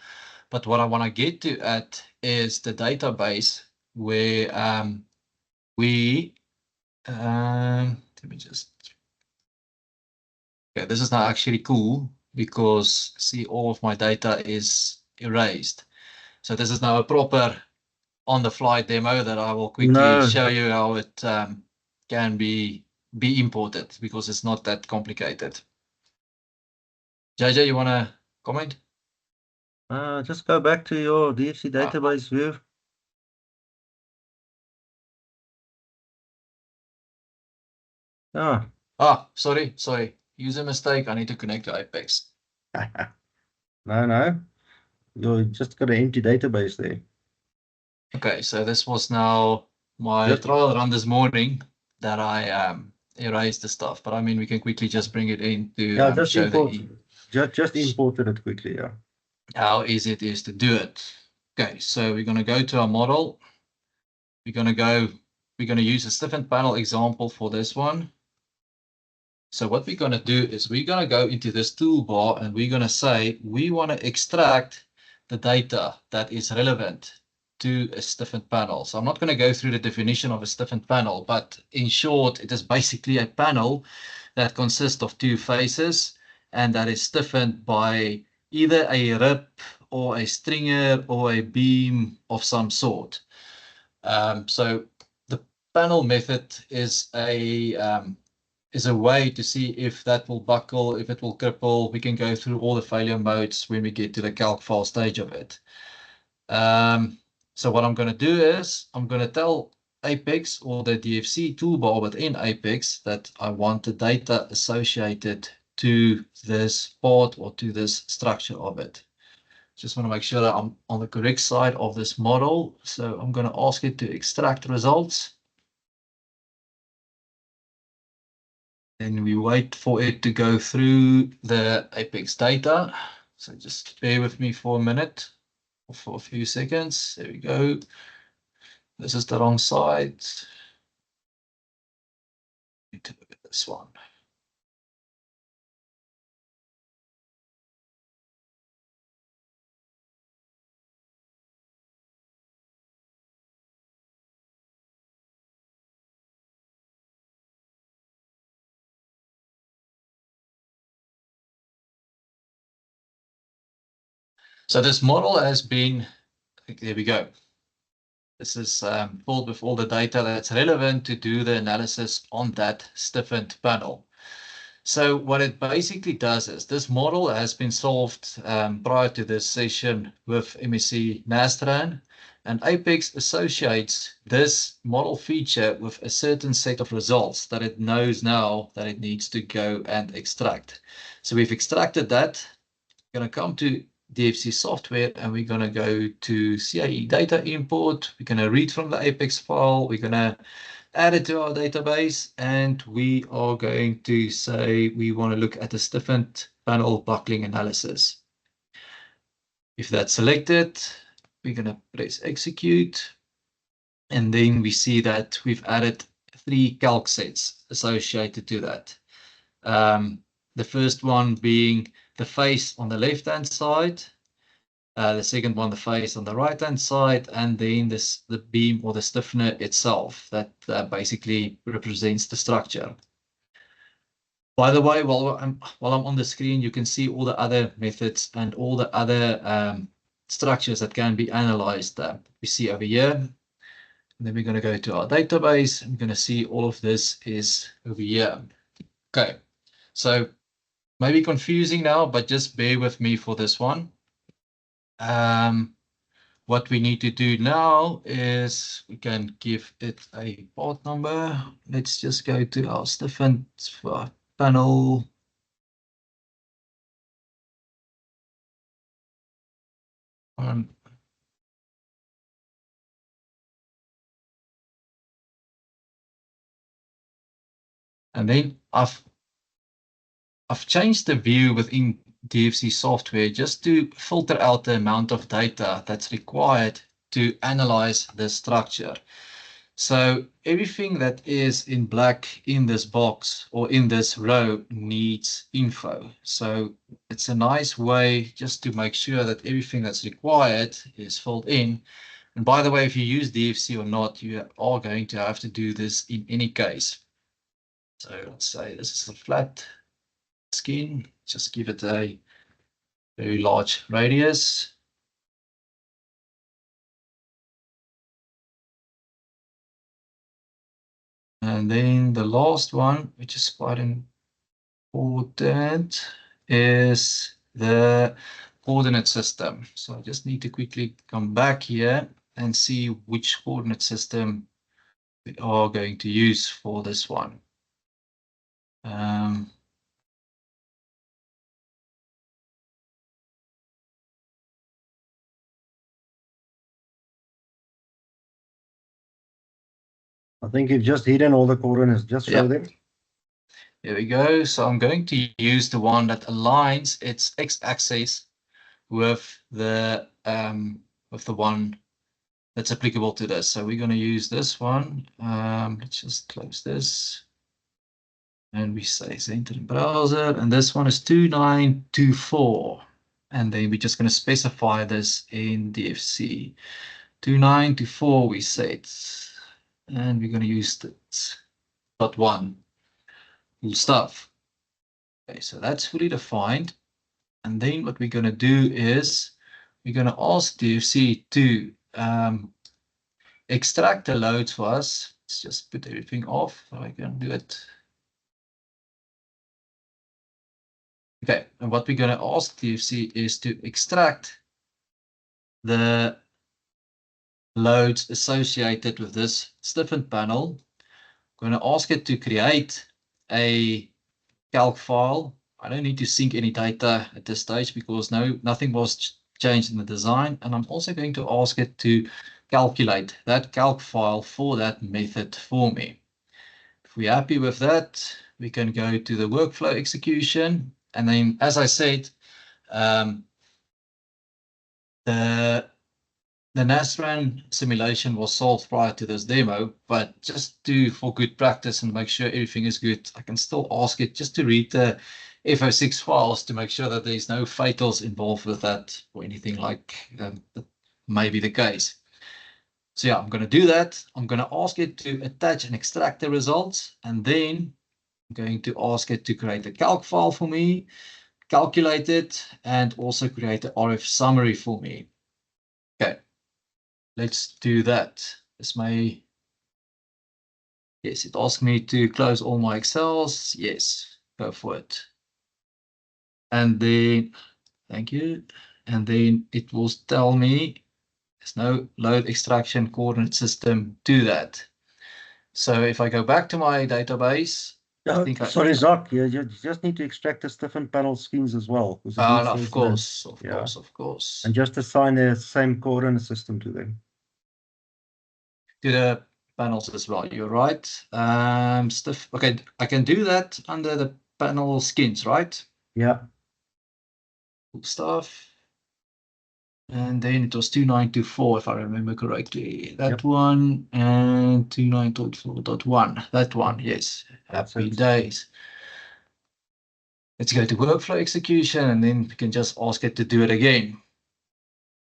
But what I want to get to at is the database where let me just, okay, this is now actually cool because see, all of my data is erased. So this is now a proper on the fly demo that I will quickly show you how it can be imported, because it's not that complicated. JJ, you want to comment? Just go back to your DFC database view. Sorry. User mistake. I need to connect to Apex. No. You just got an empty database there. Okay, so this was now my trial run this morning that I erased the stuff. But I mean, we can quickly just bring it in to just imported it quickly. Yeah. How easy it is to do it. Okay, so we're going to go to our model. We're going to go we're going to use a stiffened panel example for this one. So what we're going to do is we're going to go into this toolbar and we're going to say we want to extract the data that is relevant to a stiffened panel. So I'm not going to go through the definition of a stiffened panel, but in short, it is basically a panel that consists of two faces and that is stiffened by either a rib or a stringer or a beam of some sort. So the panel method is a way to see if that will buckle, if it will cripple. We can go through all the failure modes when we get to the calc file stage of it. So what I'm going to do is I'm going to tell Apex or the DFC toolbar within Apex that I want the data associated to this part or to this structure of it. Just want to make sure that I'm on the correct side of this model. So I'm going to ask it to extract results. And we wait for it to go through the Apex data. So just bear with me for a minute or for a few seconds. There we go. This is the wrong side. Need to look at this one. So this model has been, there we go. This is filled with all the data that's relevant to do the analysis on that stiffened panel. So what it basically does is this model has been solved prior to this session with MSc Nastran, and Apex associates this model feature with a certain set of results that it knows now that it needs to go and extract. So we've extracted that. We're going to come to DFC software and we're going to go to CAE data import. We're going to read from the Apex file. We're going to add it to our database and we are going to say we want to look at the stiffened panel buckling analysis. If that's selected, we're going to press execute. And then we see that we've added 3 calc sets associated to that. The first one being the face on the left-hand side, the second one, the face on the right-hand side, and then the beam or the stiffener itself that basically represents the structure. By the way, while I'm on the screen, you can see all the other methods and all the other structures that can be analyzed. We see over here. And then we're going to go to our database. I'm going to see all of this is over here. Okay, so maybe confusing now, but just bear with me for this one. What we need to do now is we can give it a part number. Let's just go to our stiffened panel. And then I've changed the view within DFC software just to filter out the amount of data that's required to analyze the structure. So everything that is in black in this box or in this row needs info. So it's a nice way just to make sure that everything that's required is filled in. And by the way, if you use DFC or not, you are going to have to do this in any case. So let's say this is a flat skin, just give it a very large radius. And then the last one, which is quite important, is the coordinate system. So I just need to quickly come back here and see which coordinate system we are going to use for this one. I think you've just hidden all the coordinates. Just show them. There we go. So I'm going to use the one that aligns its x-axis with the one that's applicable to this. So we're going to use this one. Let's just close this. And we say enter in browser. And this one is 2924. And then we're just going to specify this in DFC. 2924 we set. And we're going to use this .1. Cool stuff. Okay, so that's fully defined. And then what we're going to do is we're going to ask DFC to extract the loads for us. Let's just put everything off so I can do it. Okay, and what we're going to ask DFC is to extract the loads associated with this stiffened panel. I'm going to ask it to create a calc file. I don't need to sync any data at this stage because nothing was changed in the design. And I'm also going to ask it to calculate that calc file for that method for me. If we're happy with that, we can go to the workflow execution. And then, as I said, the Nastran simulation was solved prior to this demo, but just for good practice and make sure everything is good, I can still ask it just to read the FO6 files to make sure that there's no fatals involved with that or anything like that may be the case. So yeah, I'm going to do that. I'm going to ask it to attach and extract the results, and then I'm going to ask it to create a calc file for me, calculate it, and also create an RF summary for me. Okay, let's do that. Yes, it asked me to close all my Excels. Yes, go for it. And then, thank you. And then it will tell me there's no load extraction coordinate system to that. So if I go back to my database, sorry, Zak, you just need to extract the stiffened panel schemes as well. Of course. And just assign the same coordinate system to them. To the panels as well, you're right. Okay, I can do that under the panel skins, right? Yeah. Cool stuff. And then it was 2924, if I remember correctly. That one and 2924.1. That one, yes. Happy days. Let's go to workflow execution, and then we can just ask it to do it again.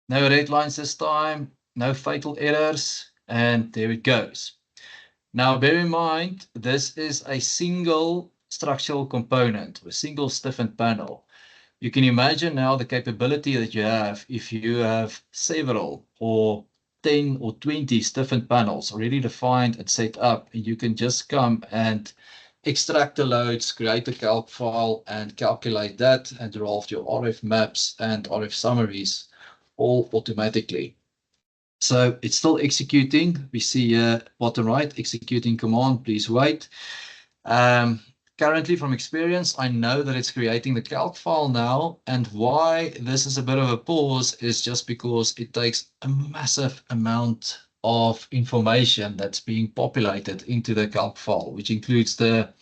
No red lines this time, no fatal errors, and there it goes. Now, bear in mind, this is a single structural component, a single stiffened panel. You can imagine now the capability that you have if you have several or 10 or 20 stiffened panels already defined and set up, and you can just come and extract the loads, create a calc file, and calculate that and draft your RF maps and RF summaries all automatically. So it's still executing. We see bottom right, executing command, please wait. Currently, from experience, I know that it's creating the calc file now, and why this is a bit of a pause is just because it takes a massive amount of information that's being populated into the calc file, which includes the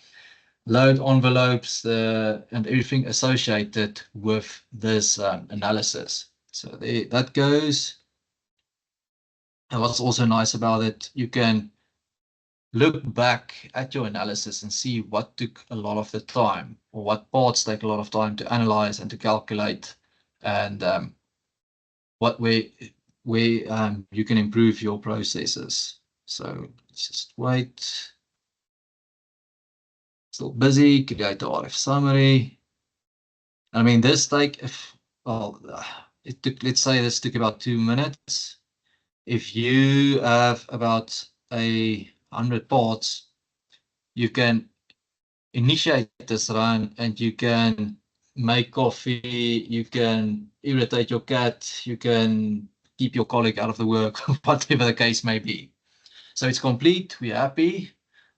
load envelopes and everything associated with this analysis. So there, that goes. And what's also nice about it, you can look back at your analysis and see what took a lot of the time, or what parts take a lot of time to analyze and to calculate, and where you can improve your processes. So let's just wait. Still busy. Create the RF summary. I mean, this it took. Let's say this took about 2 minutes. If you have about 100 parts, you can initiate this run and you can make coffee, you can irritate your cat, you can keep your colleague out of the work, whatever the case may be. So it's complete, we're happy.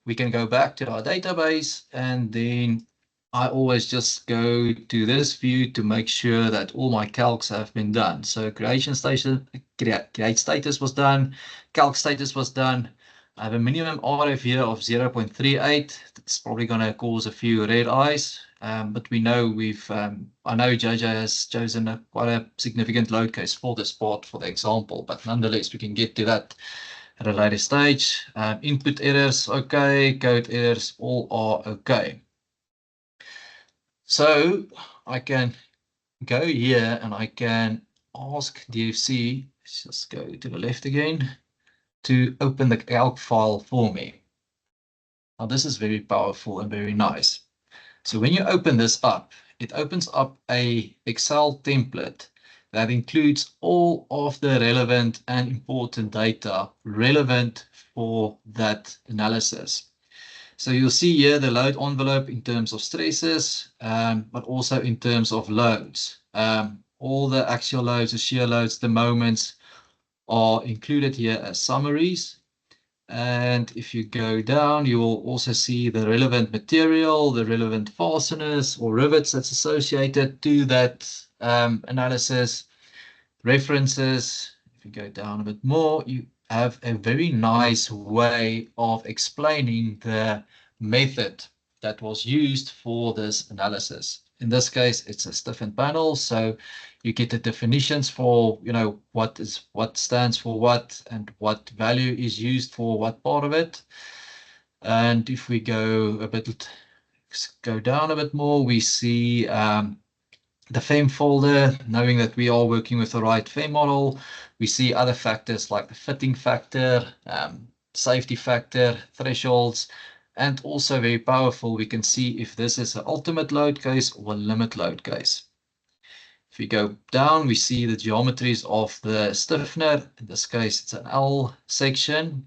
We can go back to our database, and then I always just go to this view to make sure that all my calcs have been done. So create status was done, calc status was done. I have a minimum RF here of 0.38. That's probably going to cause a few red eyes. But we know I know JJ has chosen quite a significant load case for this part, for the example, but nonetheless, we can get to that at a later stage. Input errors, okay. Code errors, all are okay. So I can go here and I can ask DFC, let's just go to the left again, to open the calc file for me. Now this is very powerful and very nice. So when you open this up, it opens up a Excel template that includes all of the relevant and important data relevant for that analysis. So you'll see here the load envelope in terms of stresses, but also in terms of loads. All the axial loads, the shear loads, the moments are included here as summaries. And if you go down, you will also see the relevant material, the relevant fasteners or rivets that's associated to that analysis, references. If you go down a bit more, you have a very nice way of explaining the method that was used for this analysis. In this case, it's a stiffened panel, so you get the definitions for, what stands for what and what value is used for what part of it. And if we go down a bit more, we see the FEM folder, knowing that we are working with the right FEM model. We see other factors like the fitting factor, safety factor, thresholds, and also very powerful, we can see if this is an ultimate load case or a limit load case. If we go down, we see the geometries of the stiffener. In this case, it's an L section.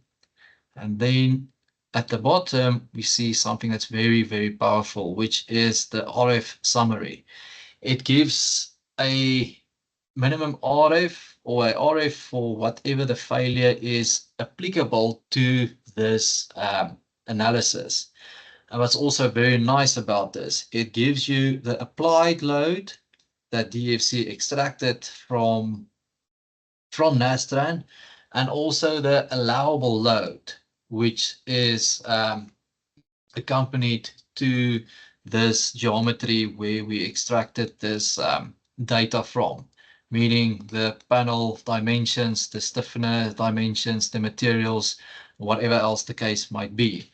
And then at the bottom, we see something that's very, very powerful, which is the RF summary. It gives a minimum RF or a RF for whatever the failure is applicable to this analysis. And what's also very nice about this, it gives you the applied load that DFC extracted from Nastran, and also the allowable load, which is accompanied to this geometry where we extracted this data from, meaning the panel dimensions, the stiffener dimensions, the materials, whatever else the case might be.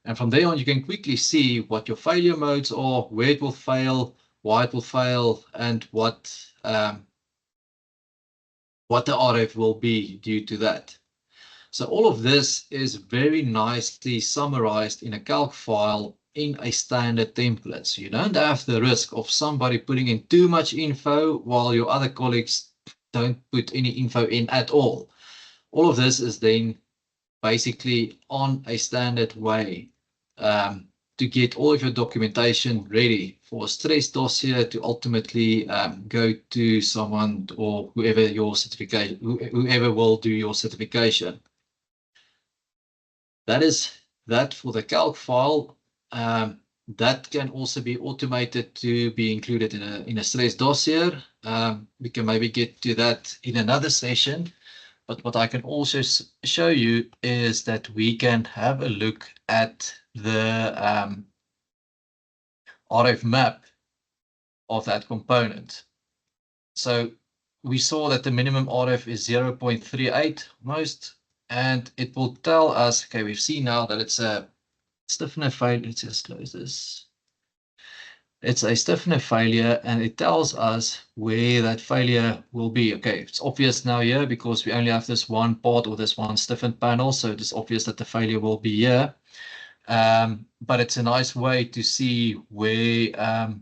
And from there on, you can quickly see what your failure modes are, where it will fail, why it will fail, and what the RF will be due to that. So all of this is very nicely summarized in a calc file in a standard template. So you don't have the risk of somebody putting in too much info while your other colleagues don't put any info in at all. All of this is then basically on a standard way to get all of your documentation ready for a stress dossier to ultimately go to someone or whoever will do your certification. That is that for the calc file. That can also be automated to be included in a stress dossier. We can maybe get to that in another session. But what I can also show you is that we can have a look at the RF map of that component. So we saw that the minimum RF is 0.38 most, and it will tell us, okay, we've seen now that it's a stiffener failure. Let's just close this. It's a stiffener failure, and it tells us where that failure will be. Okay, it's obvious now here because we only have this one part or this one stiffened panel, so it is obvious that the failure will be here. But it's a nice way to see where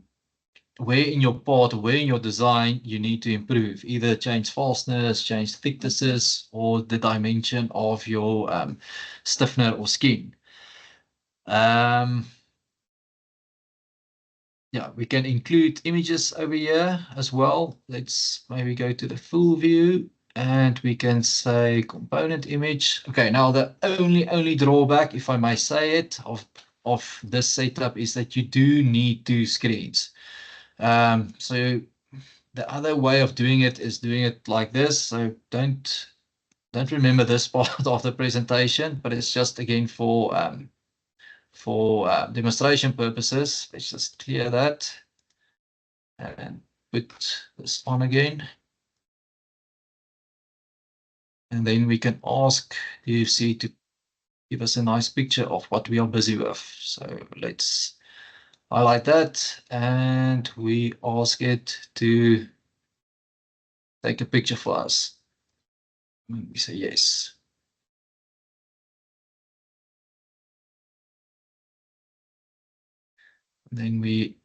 in your part, where in your design you need to improve. Either change fasteners, change thicknesses, or the dimension of your stiffener or skin. Yeah, we can include images over here as well. Let's maybe go to the full view and we can say component image. Okay, now the only drawback, if I may say it, of this setup is that you do need 2 screens. So the other way of doing it is doing it like this. So don't remember this part of the presentation, but it's just again for for demonstration purposes. Let's just clear that and put this on again. And then we can ask DFC to give us a nice picture of what we are busy with. So let's highlight that and we ask it to take a picture for us. We say yes. Then we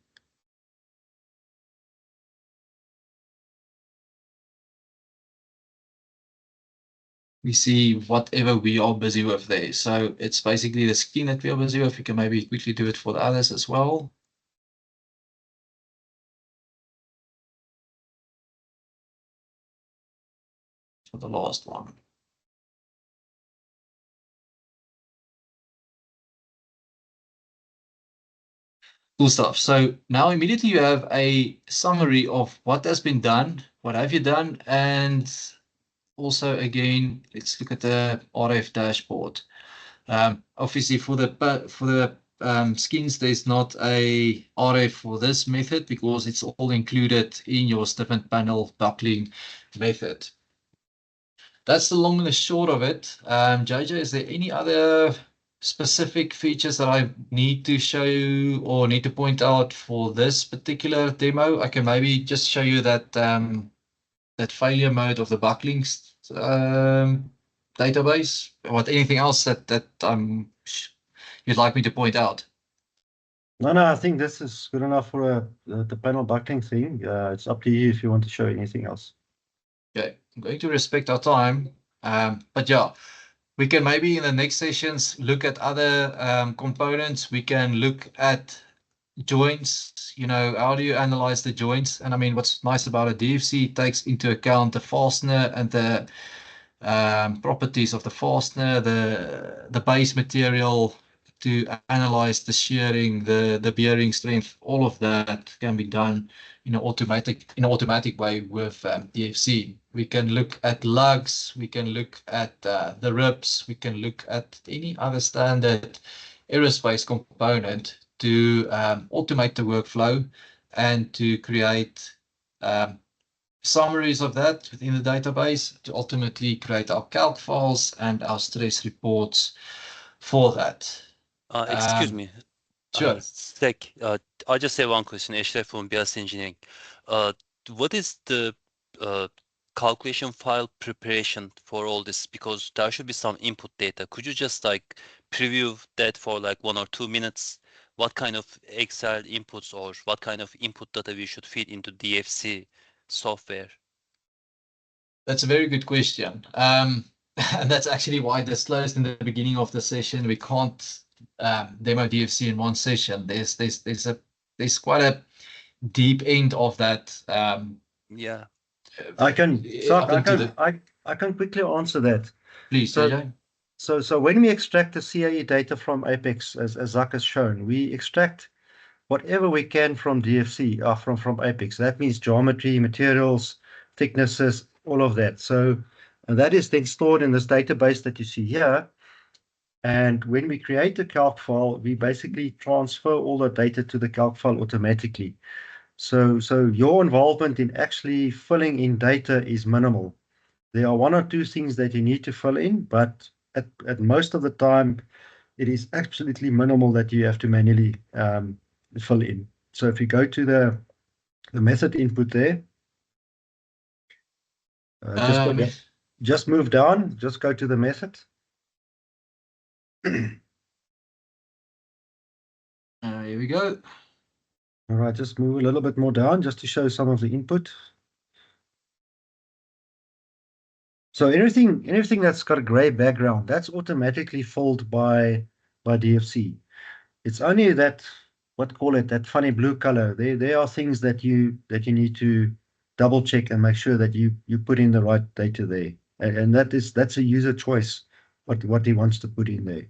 see whatever we are busy with there. So it's basically the skin that we are busy with. We can maybe quickly do it for the others as well. For the last one. Cool stuff. So now immediately you have a summary of what has been done, what have you done, and also again, let's look at the RF dashboard. Obviously for the skins, there's not a RF for this method because it's all included in your stiffened panel buckling method. That's the long and the short of it. JJ, is there any other specific features that I need to show you or need to point out for this particular demo? I can maybe just show you that that failure mode of the buckling database. Or anything else that you'd like me to point out? No, I think this is good enough for the panel buckling thing. It's up to you if you want to show anything else. Okay, I'm going to respect our time, but yeah, we can maybe in the next sessions look at other components. We can look at joints, you know, how do you analyze the joints? And I mean, what's nice about a DFC takes into account the fastener and the properties of the fastener, the base material to analyze the shearing, the bearing strength. All of that can be done in an automatic way with DFC. We can look at lugs, we can look at the ribs, we can look at any other standard aerospace component to automate the workflow and to create summaries of that within the database to ultimately create our calc files and our stress reports for that. Excuse me. Sure. Zach, I just have one question. Ashraf from BIAS Engineering. What is the calculation file preparation for all this? Because there should be some input data. Could you just like preview that for like 1 or 2 minutes? What kind of Excel inputs or what kind of input data we should feed into DFC software? That's a very good question. And that's actually why I disclosed in the beginning of the session, we can't demo DFC in one session. There's quite a deep end of that. Yeah. I can quickly answer that. Please, JJ. So when we extract the CAE data from Apex, as Zach has shown, we extract whatever we can from DFC, from Apex. That means geometry, materials, thicknesses, all of that. So that is then stored in this database that you see here. And when we create the calc file, we basically transfer all the data to the calc file automatically. So your involvement in actually filling in data is minimal. There are 1 or 2 things that you need to fill in, but at most of the time, it is absolutely minimal that you have to manually fill in. So if you go to the method input there, just move down, just go to the method. Here we go. All right, just move a little bit more down just to show some of the input. So anything that's got a gray background, that's automatically filled by DFC. It's only that, that funny blue color. There are things that you need to double check and make sure that you put in the right data there. And that's a user choice, what he wants to put in there.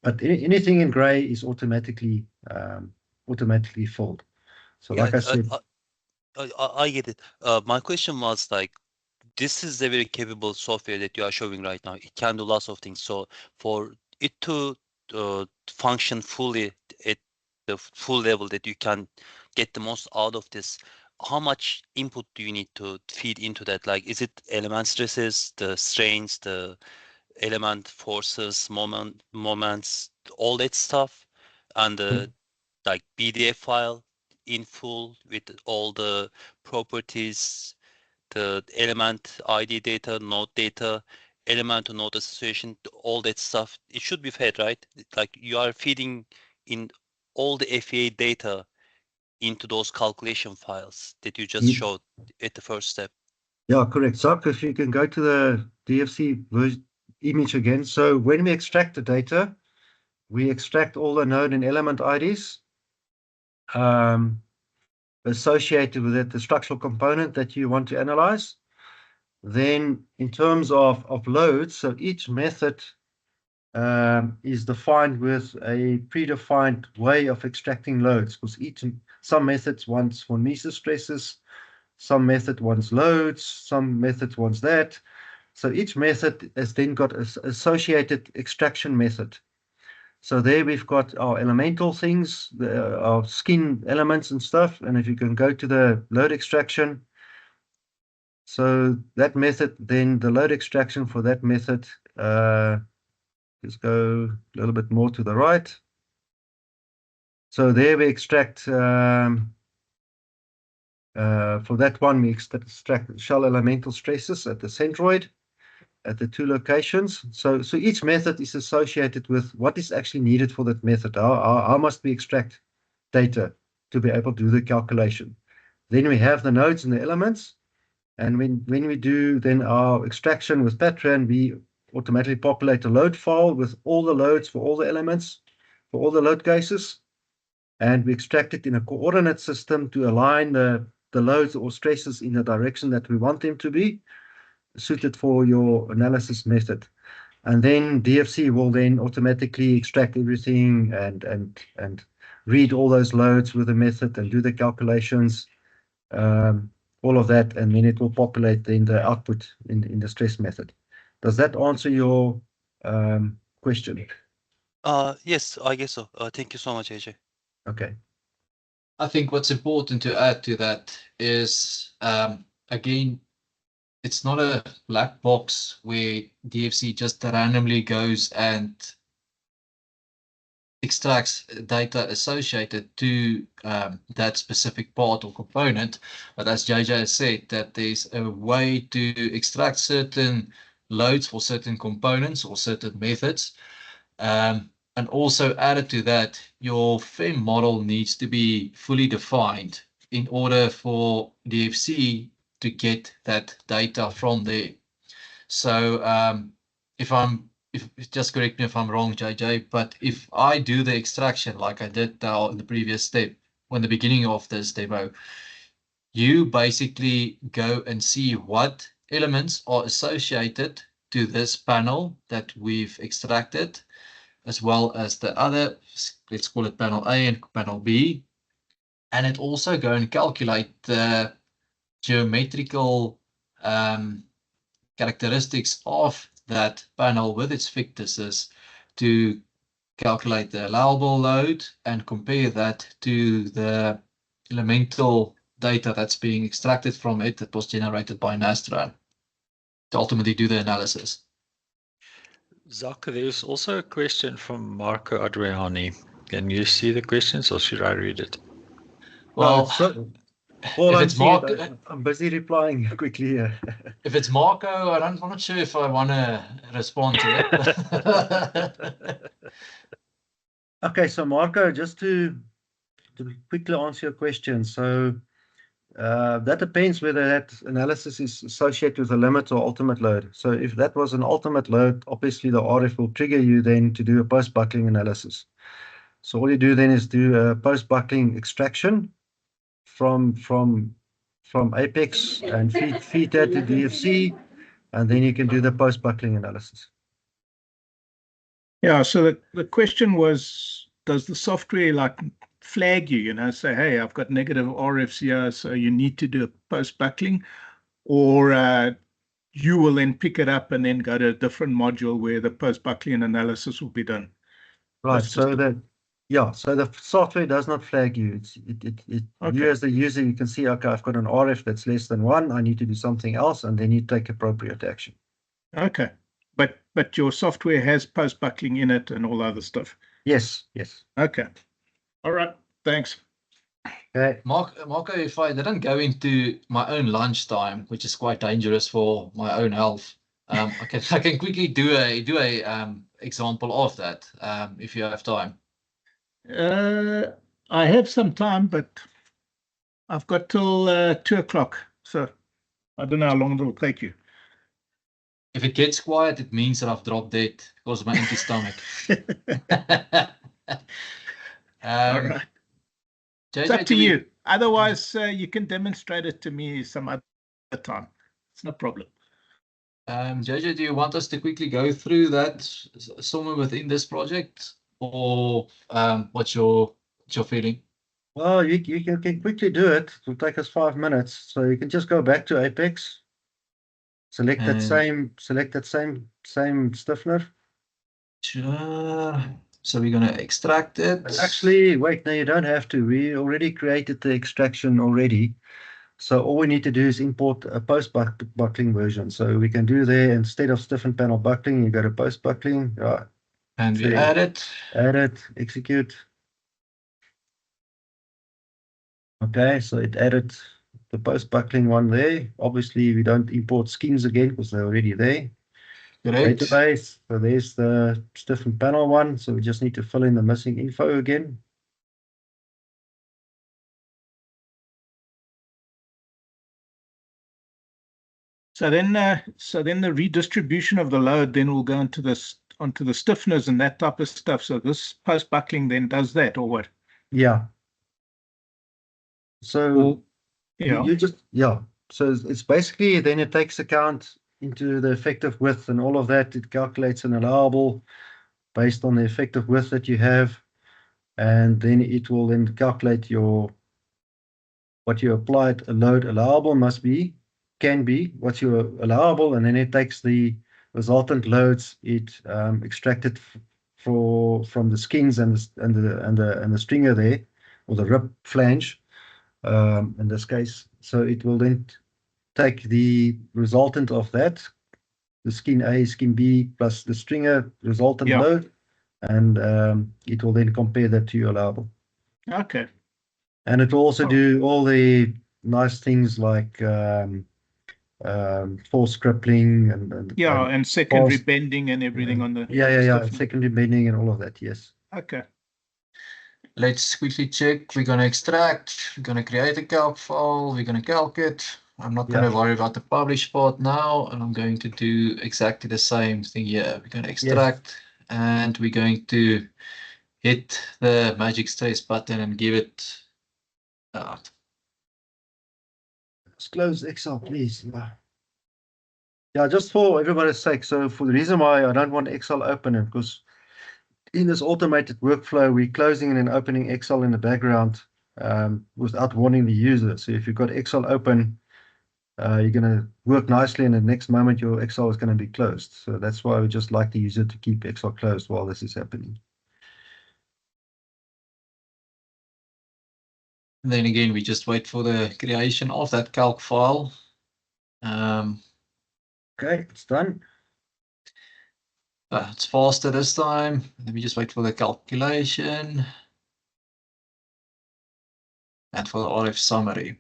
But anything in gray is automatically filled. So Yeah, like I said, I get it. My question was like, this is a very capable software that you are showing right now. It can do lots of things. So for it to function fully at the full level, that you can get the most out of this, how much input do you need to feed into that? Like, is it element stresses, the strains, the element forces, moments, all that stuff, and the like PDF file in full with all the properties, the element ID data, node data, element to node association, all that stuff? It should be fed, right? Like, you are feeding in all the FEA data into those calculation files that you just showed at the first step. Yeah, correct. Zak, if you can go to the DFC image again. So when we extract the data, we extract all the node and element IDs associated with it, the structural component that you want to analyze. Then in terms of loads, so each method is defined with a predefined way of extracting loads, because some methods wants von Mises stresses, some method wants loads, some method wants that. So each method has then got an associated extraction method. So there we've got our elemental things, our skin elements and stuff. And if you can go to the load extraction, so that method, then the load extraction for that method, just go a little bit more to the right. So there we extract, for that one, we extract shell elemental stresses at the centroid at the two locations. So each method is associated with what is actually needed for that method. How must we extract data to be able to do the calculation? Then we have the nodes and the elements. And when we do then our extraction with Patran, we automatically populate a load file with all the loads for all the elements, for all the load cases. And we extract it in a coordinate system to align the loads or stresses in the direction that we want them to be, suited for your analysis method. And then DFC will then automatically extract everything and read all those loads with the method and do the calculations, all of that, and then it will populate then the output in the stress method. Does that answer your question? Yes, I guess so. Thank you so much, AJ. Okay. I think what's important to add to that is, again, it's not a black box where DFC just randomly goes and extracts data associated to that specific part or component. But as JJ has said, that there's a way to extract certain loads for certain components or certain methods. And also added to that, your FEM model needs to be fully defined in order for DFC to get that data from there. So just correct me if I'm wrong, JJ, but if I do the extraction like I did now in the previous step, in the beginning of this demo, you basically go and see what elements are associated to this panel that we've extracted, as well as the other, let's call it panel A and panel B. And it also go and calculate the geometrical characteristics of that panel with its fictices to calculate the allowable load and compare that to the elemental data that's being extracted from it that was generated by Nastran to ultimately do the analysis. Zak, there's also a question from Marco Adriani. Can you see the questions or should I read it? Well, I'm busy replying quickly here. If it's Marco, I'm not sure if I want to respond to it. Okay, so Marco, just to quickly answer your question. So that depends whether that analysis is associated with a limit or ultimate load. So if that was an ultimate load, obviously the RF will trigger you then to do a post-buckling analysis. So all you do then is do a post-buckling extraction from Apex and feed that to DFC, and then you can do the post-buckling analysis. Yeah, so the question was, does the software like flag you, say, hey, I've got negative RFs here, so you need to do a post-buckling, or you will then pick it up and then go to a different module where the post-buckling analysis will be done? Right, That's so just- that, yeah, so the software does not flag you. You Okay. as the user, you can see, okay, I've got an RF that's less than 1, I need to do something else, and then you take appropriate action. Okay. But your software has post buckling in it and all other stuff. Yes, yes. Okay. All right. Thanks. Okay, Marco, if I didn't go into my own lunchtime, which is quite dangerous for my own health, I can quickly do a example of that, if you have time. I have some time, but I've got till 2:00, so I don't know how long it'll take you. If it gets quiet, it means that I've dropped dead because of my empty stomach. All right. It's JJ, up to you. Otherwise, you can demonstrate it to me some other time. It's no problem. JJ, do you want us to quickly go through that somewhere within this project, or what's your feeling? well, you can quickly do it. It will take us 5 minutes. So you can just go back to Apex. Select that same stiffener. Sure. So we're gonna extract it. Actually, wait, no, you don't have to. We already created the extraction already. So all we need to do is import a post buckling version. So we can do there, instead of stiffen panel buckling, you go to post buckling. Right. And we So add it. add it, execute. Okay, so it added the post buckling one there. Obviously, we don't import skins again because they're already there. Correct. Database. So there's the stiffened panel one. So we just need to fill in the missing info again. So then the redistribution of the load then will go onto the stiffeners and that type of stuff. So this post buckling then does that, or what? Yeah. So Or, yeah. you just, yeah. So it's basically, then it takes account into the effective width and all of that. It calculates an allowable based on the effective width that you have. And then it will then calculate what you applied a load allowable can be what's your allowable, and then it takes the resultant loads it extracted from the skins and the stringer there, or the rib flange in this case. So it will then take the resultant of that, the skin A, skin B plus the stringer resultant Yeah. load, and it will then compare that to your allowable. Okay. And it will also Oh. do all the nice things like force crippling and Yeah, and secondary force- bending and everything on the yeah, stiffener. secondary bending and all of that. Yes. Okay. Let's quickly check. We're gonna extract. We're gonna create a calc file. We're gonna calc it. I'm not gonna worry about the publish part now, and I'm going to do exactly the same thing here. We're gonna extract, and we're going to hit the magic trace button and give it out. Let's close Excel, please. Yeah, just for everybody's sake. So for the reason why I don't want Excel open, because in this automated workflow, we're closing and then opening Excel in the background without warning the user. So if you've got Excel open, you're going to work nicely, and the next moment your Excel is going to be closed. So that's why we just like the user to keep Excel closed while this is happening. And then again, we just wait for the creation of that calc file. Okay, it's done. It's faster this time. Let me just wait for the calculation and for the RF summary.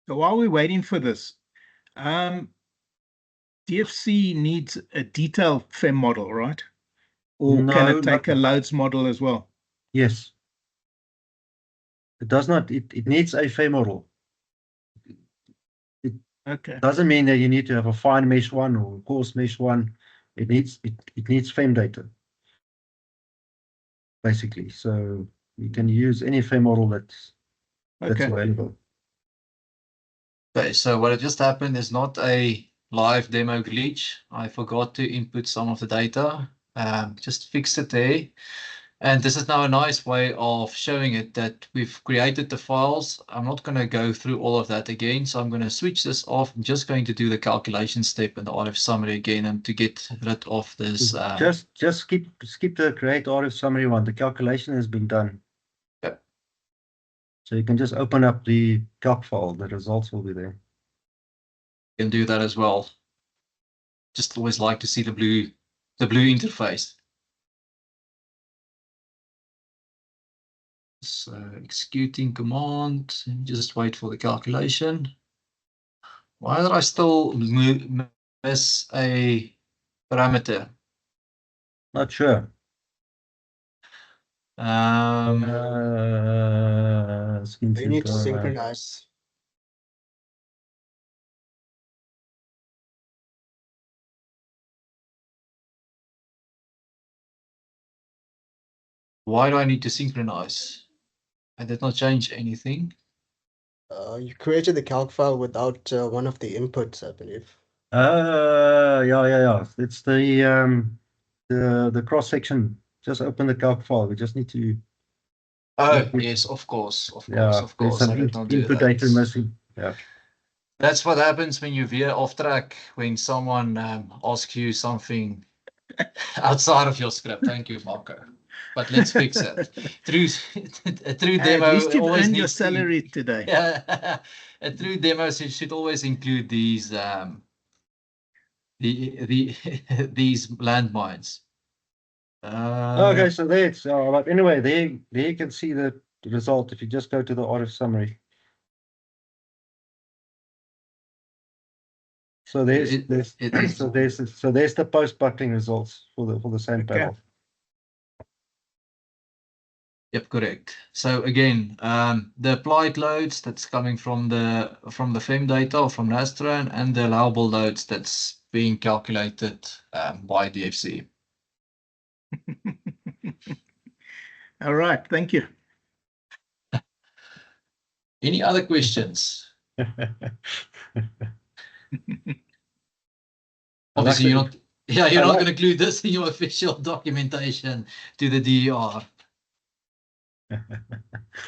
So while we're waiting for this, DFC needs a detailed FEM model, right? Or can No, it take a loads model as well? Yes. It does not. It needs a FEM model. Okay. Doesn't mean that you need to have a fine mesh one or coarse mesh one. It needs FEM data, basically. So you can use any FEM model that's Okay. available. Okay, so what had just happened is not a live demo glitch. I forgot to input some of the data. Just fixed it there. And this is now a nice way of showing it that we've created the files. I'm not going to go through all of that again. So I'm going to switch this off. I'm just going to do the calculation step in the RF summary again and to get rid of this. Just skip the create RF summary one. The calculation has been done. Yep. So you can just open up the calc file. The results will be there. You can do that as well. Just always like to see the blue interface. So executing command, just wait for the calculation. Why did I still miss a parameter? Not sure. You need to synchronize. Why do I need to synchronize? I did not change anything. You created the calc file without one of the inputs, I believe. Yeah. It's the cross section. Just open the calc file. We just need to. Oh yes, of course. There's some I did not do input that. data missing. Yeah. That's what happens when you veer off track, when someone asks you something outside of your script. Thank you, Marco. But let's fix it. Through demo, At least you've always earned your needs to- salary today. Yeah, through demos, you should always include these these landmines. Okay, so there it's but anyway, there you can see the result if you just go to the RF summary. So there's the post buckling results for the same Okay. panel. Yep, correct. So again, the applied loads that's coming from the FEM data or from Nastran, and the allowable loads that's being calculated by DFC. All right, thank you. Any other questions? Obviously, you're not. Yeah, you're not going to include this in your official documentation to the DER.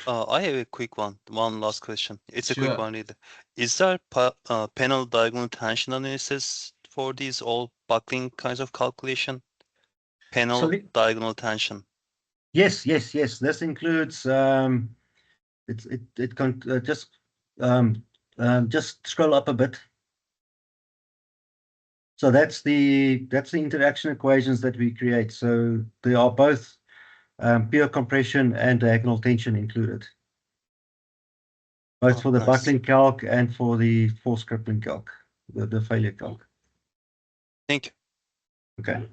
I have a quick one last question. It's a Sure. quick one, either. Is there panel diagonal tension analysis for these all buckling kinds of calculation? Panel So diagonal tension. Yes. This includes just scroll up a bit. So that's the interaction equations that we create. So they are both pure compression and diagonal tension included. Both Oh, for the nice. buckling calc and for the force crippling calc, the failure calc. Thank you. Okay.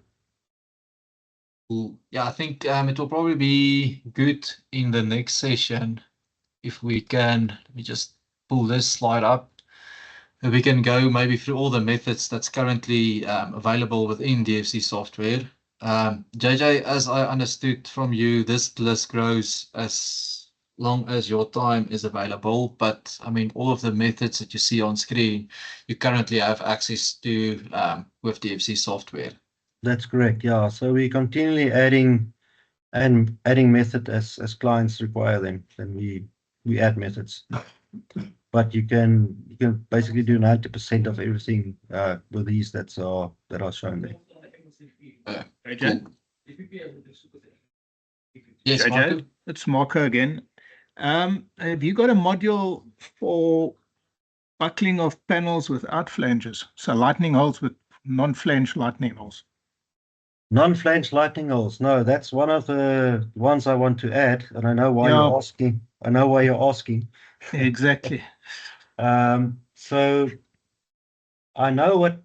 Cool. Yeah, I think it will probably be good in the next session if we can. Let me just pull this slide up. We can go maybe through all the methods that's currently available within DFC software. JJ, as I understood from you, this list grows as long as your time is available. But I mean, all of the methods that you see on screen, you currently have access to with DFC software. That's correct. Yeah. So we continually adding method as clients require them. Then we add methods. But you can basically do 90% of everything with these that are shown there. JJ? Yes, JJ? Marco? It's Marco again. Have you got a module for buckling of panels without flanges? So lightning holes with non-flange lightning holes. Non-flange lightning holes. No, that's one of the ones I want to add, and I know why you're asking. I know why you're asking. Exactly. So I know what.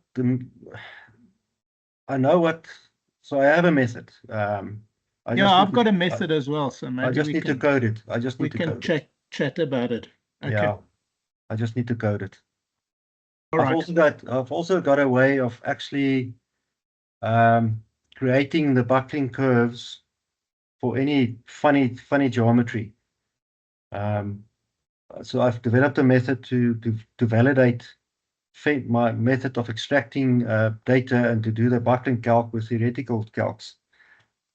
So I have a method. I've got a method as well. So maybe I just need to code it. I just need to code it. We can chat about it. Okay. Yeah, I just need to code it. All I've also got a way of actually creating the buckling curves for any funny geometry. So I've developed a method to validate my method of extracting data and to do the buckling calc with theoretical calcs.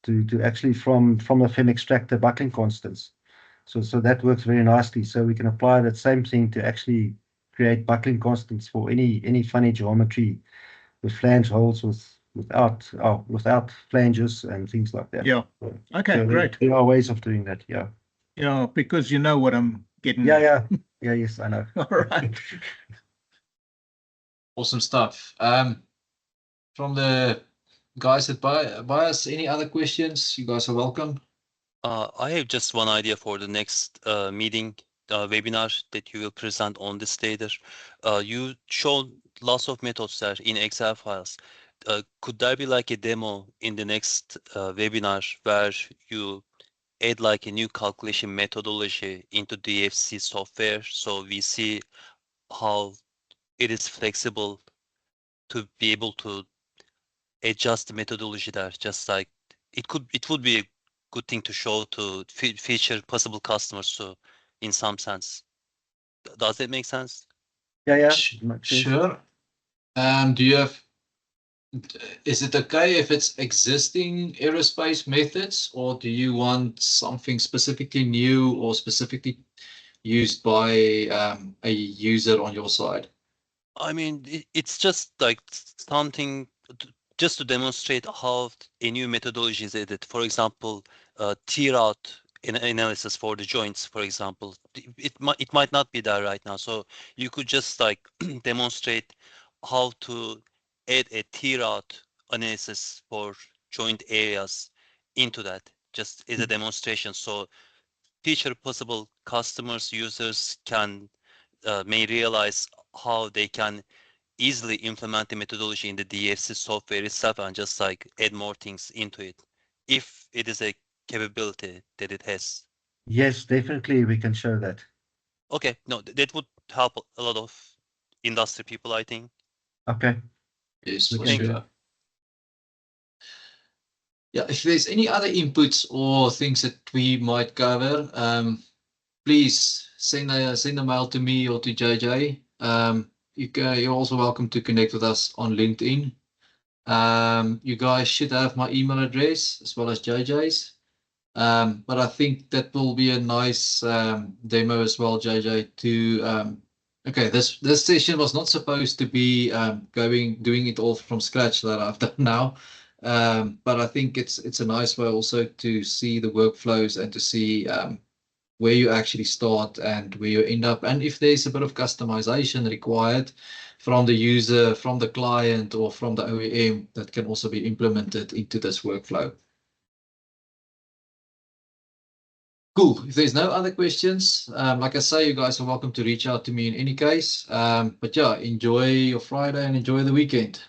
to actually from the FEM extract the buckling constants. So that works very nicely. So we can apply that same thing to actually create buckling constants for any funny geometry with flange holes without flanges and things like that. Yeah. So Okay, great. there are ways of doing that. Yeah. Yeah, because you know what I'm getting Yeah. at. Yeah. Yes, I know. All right. Awesome stuff. From the guys at Bias, any other questions? You guys are welcome. I have just one idea for the next meeting webinar that you will present on this later. You showed lots of methods there in Excel files. Could there be like a demo in the next webinar where you add like a new calculation methodology into DFC software so we see how it is flexible to be able to adjust the methodology there? Just like it would be a good thing to show to feature possible customers too, in some sense. Does that make sense? Yeah. Sh- Makes sense. Sure. Is it okay if it's existing aerospace methods, or do you want something specifically new or specifically used by a user on your side? I mean, it's just like something just to demonstrate how a new methodology is added. For example, tear out analysis for the joints, for example. It might not be there right now. So you could just like demonstrate how to add a tear out analysis for joint areas into that, just as a demonstration. So future possible customers, users may realize how they can easily implement the methodology in the DFC software itself and just like add more things into it, if it is a capability that it has. Yes, definitely we can show that. Okay, no, that would help a lot of industry people, I think. Okay. Yes, We for can do. sure. Yeah, if there's any other inputs or things that we might cover, please send a mail to me or to JJ. You're also welcome to connect with us on LinkedIn. You guys should have my email address as well as JJ's. But I think that will be a nice demo as well, JJ. Okay, this session was not supposed to be doing it all from scratch that I've done now. But I think it's a nice way also to see the workflows and to see where you actually start and where you end up, and if there's a bit of customization required from the user, from the client, or from the OEM, that can also be implemented into this workflow. Cool. If there's no other questions, like I say, you guys are welcome to reach out to me in any case. But yeah, enjoy your Friday and enjoy the weekend.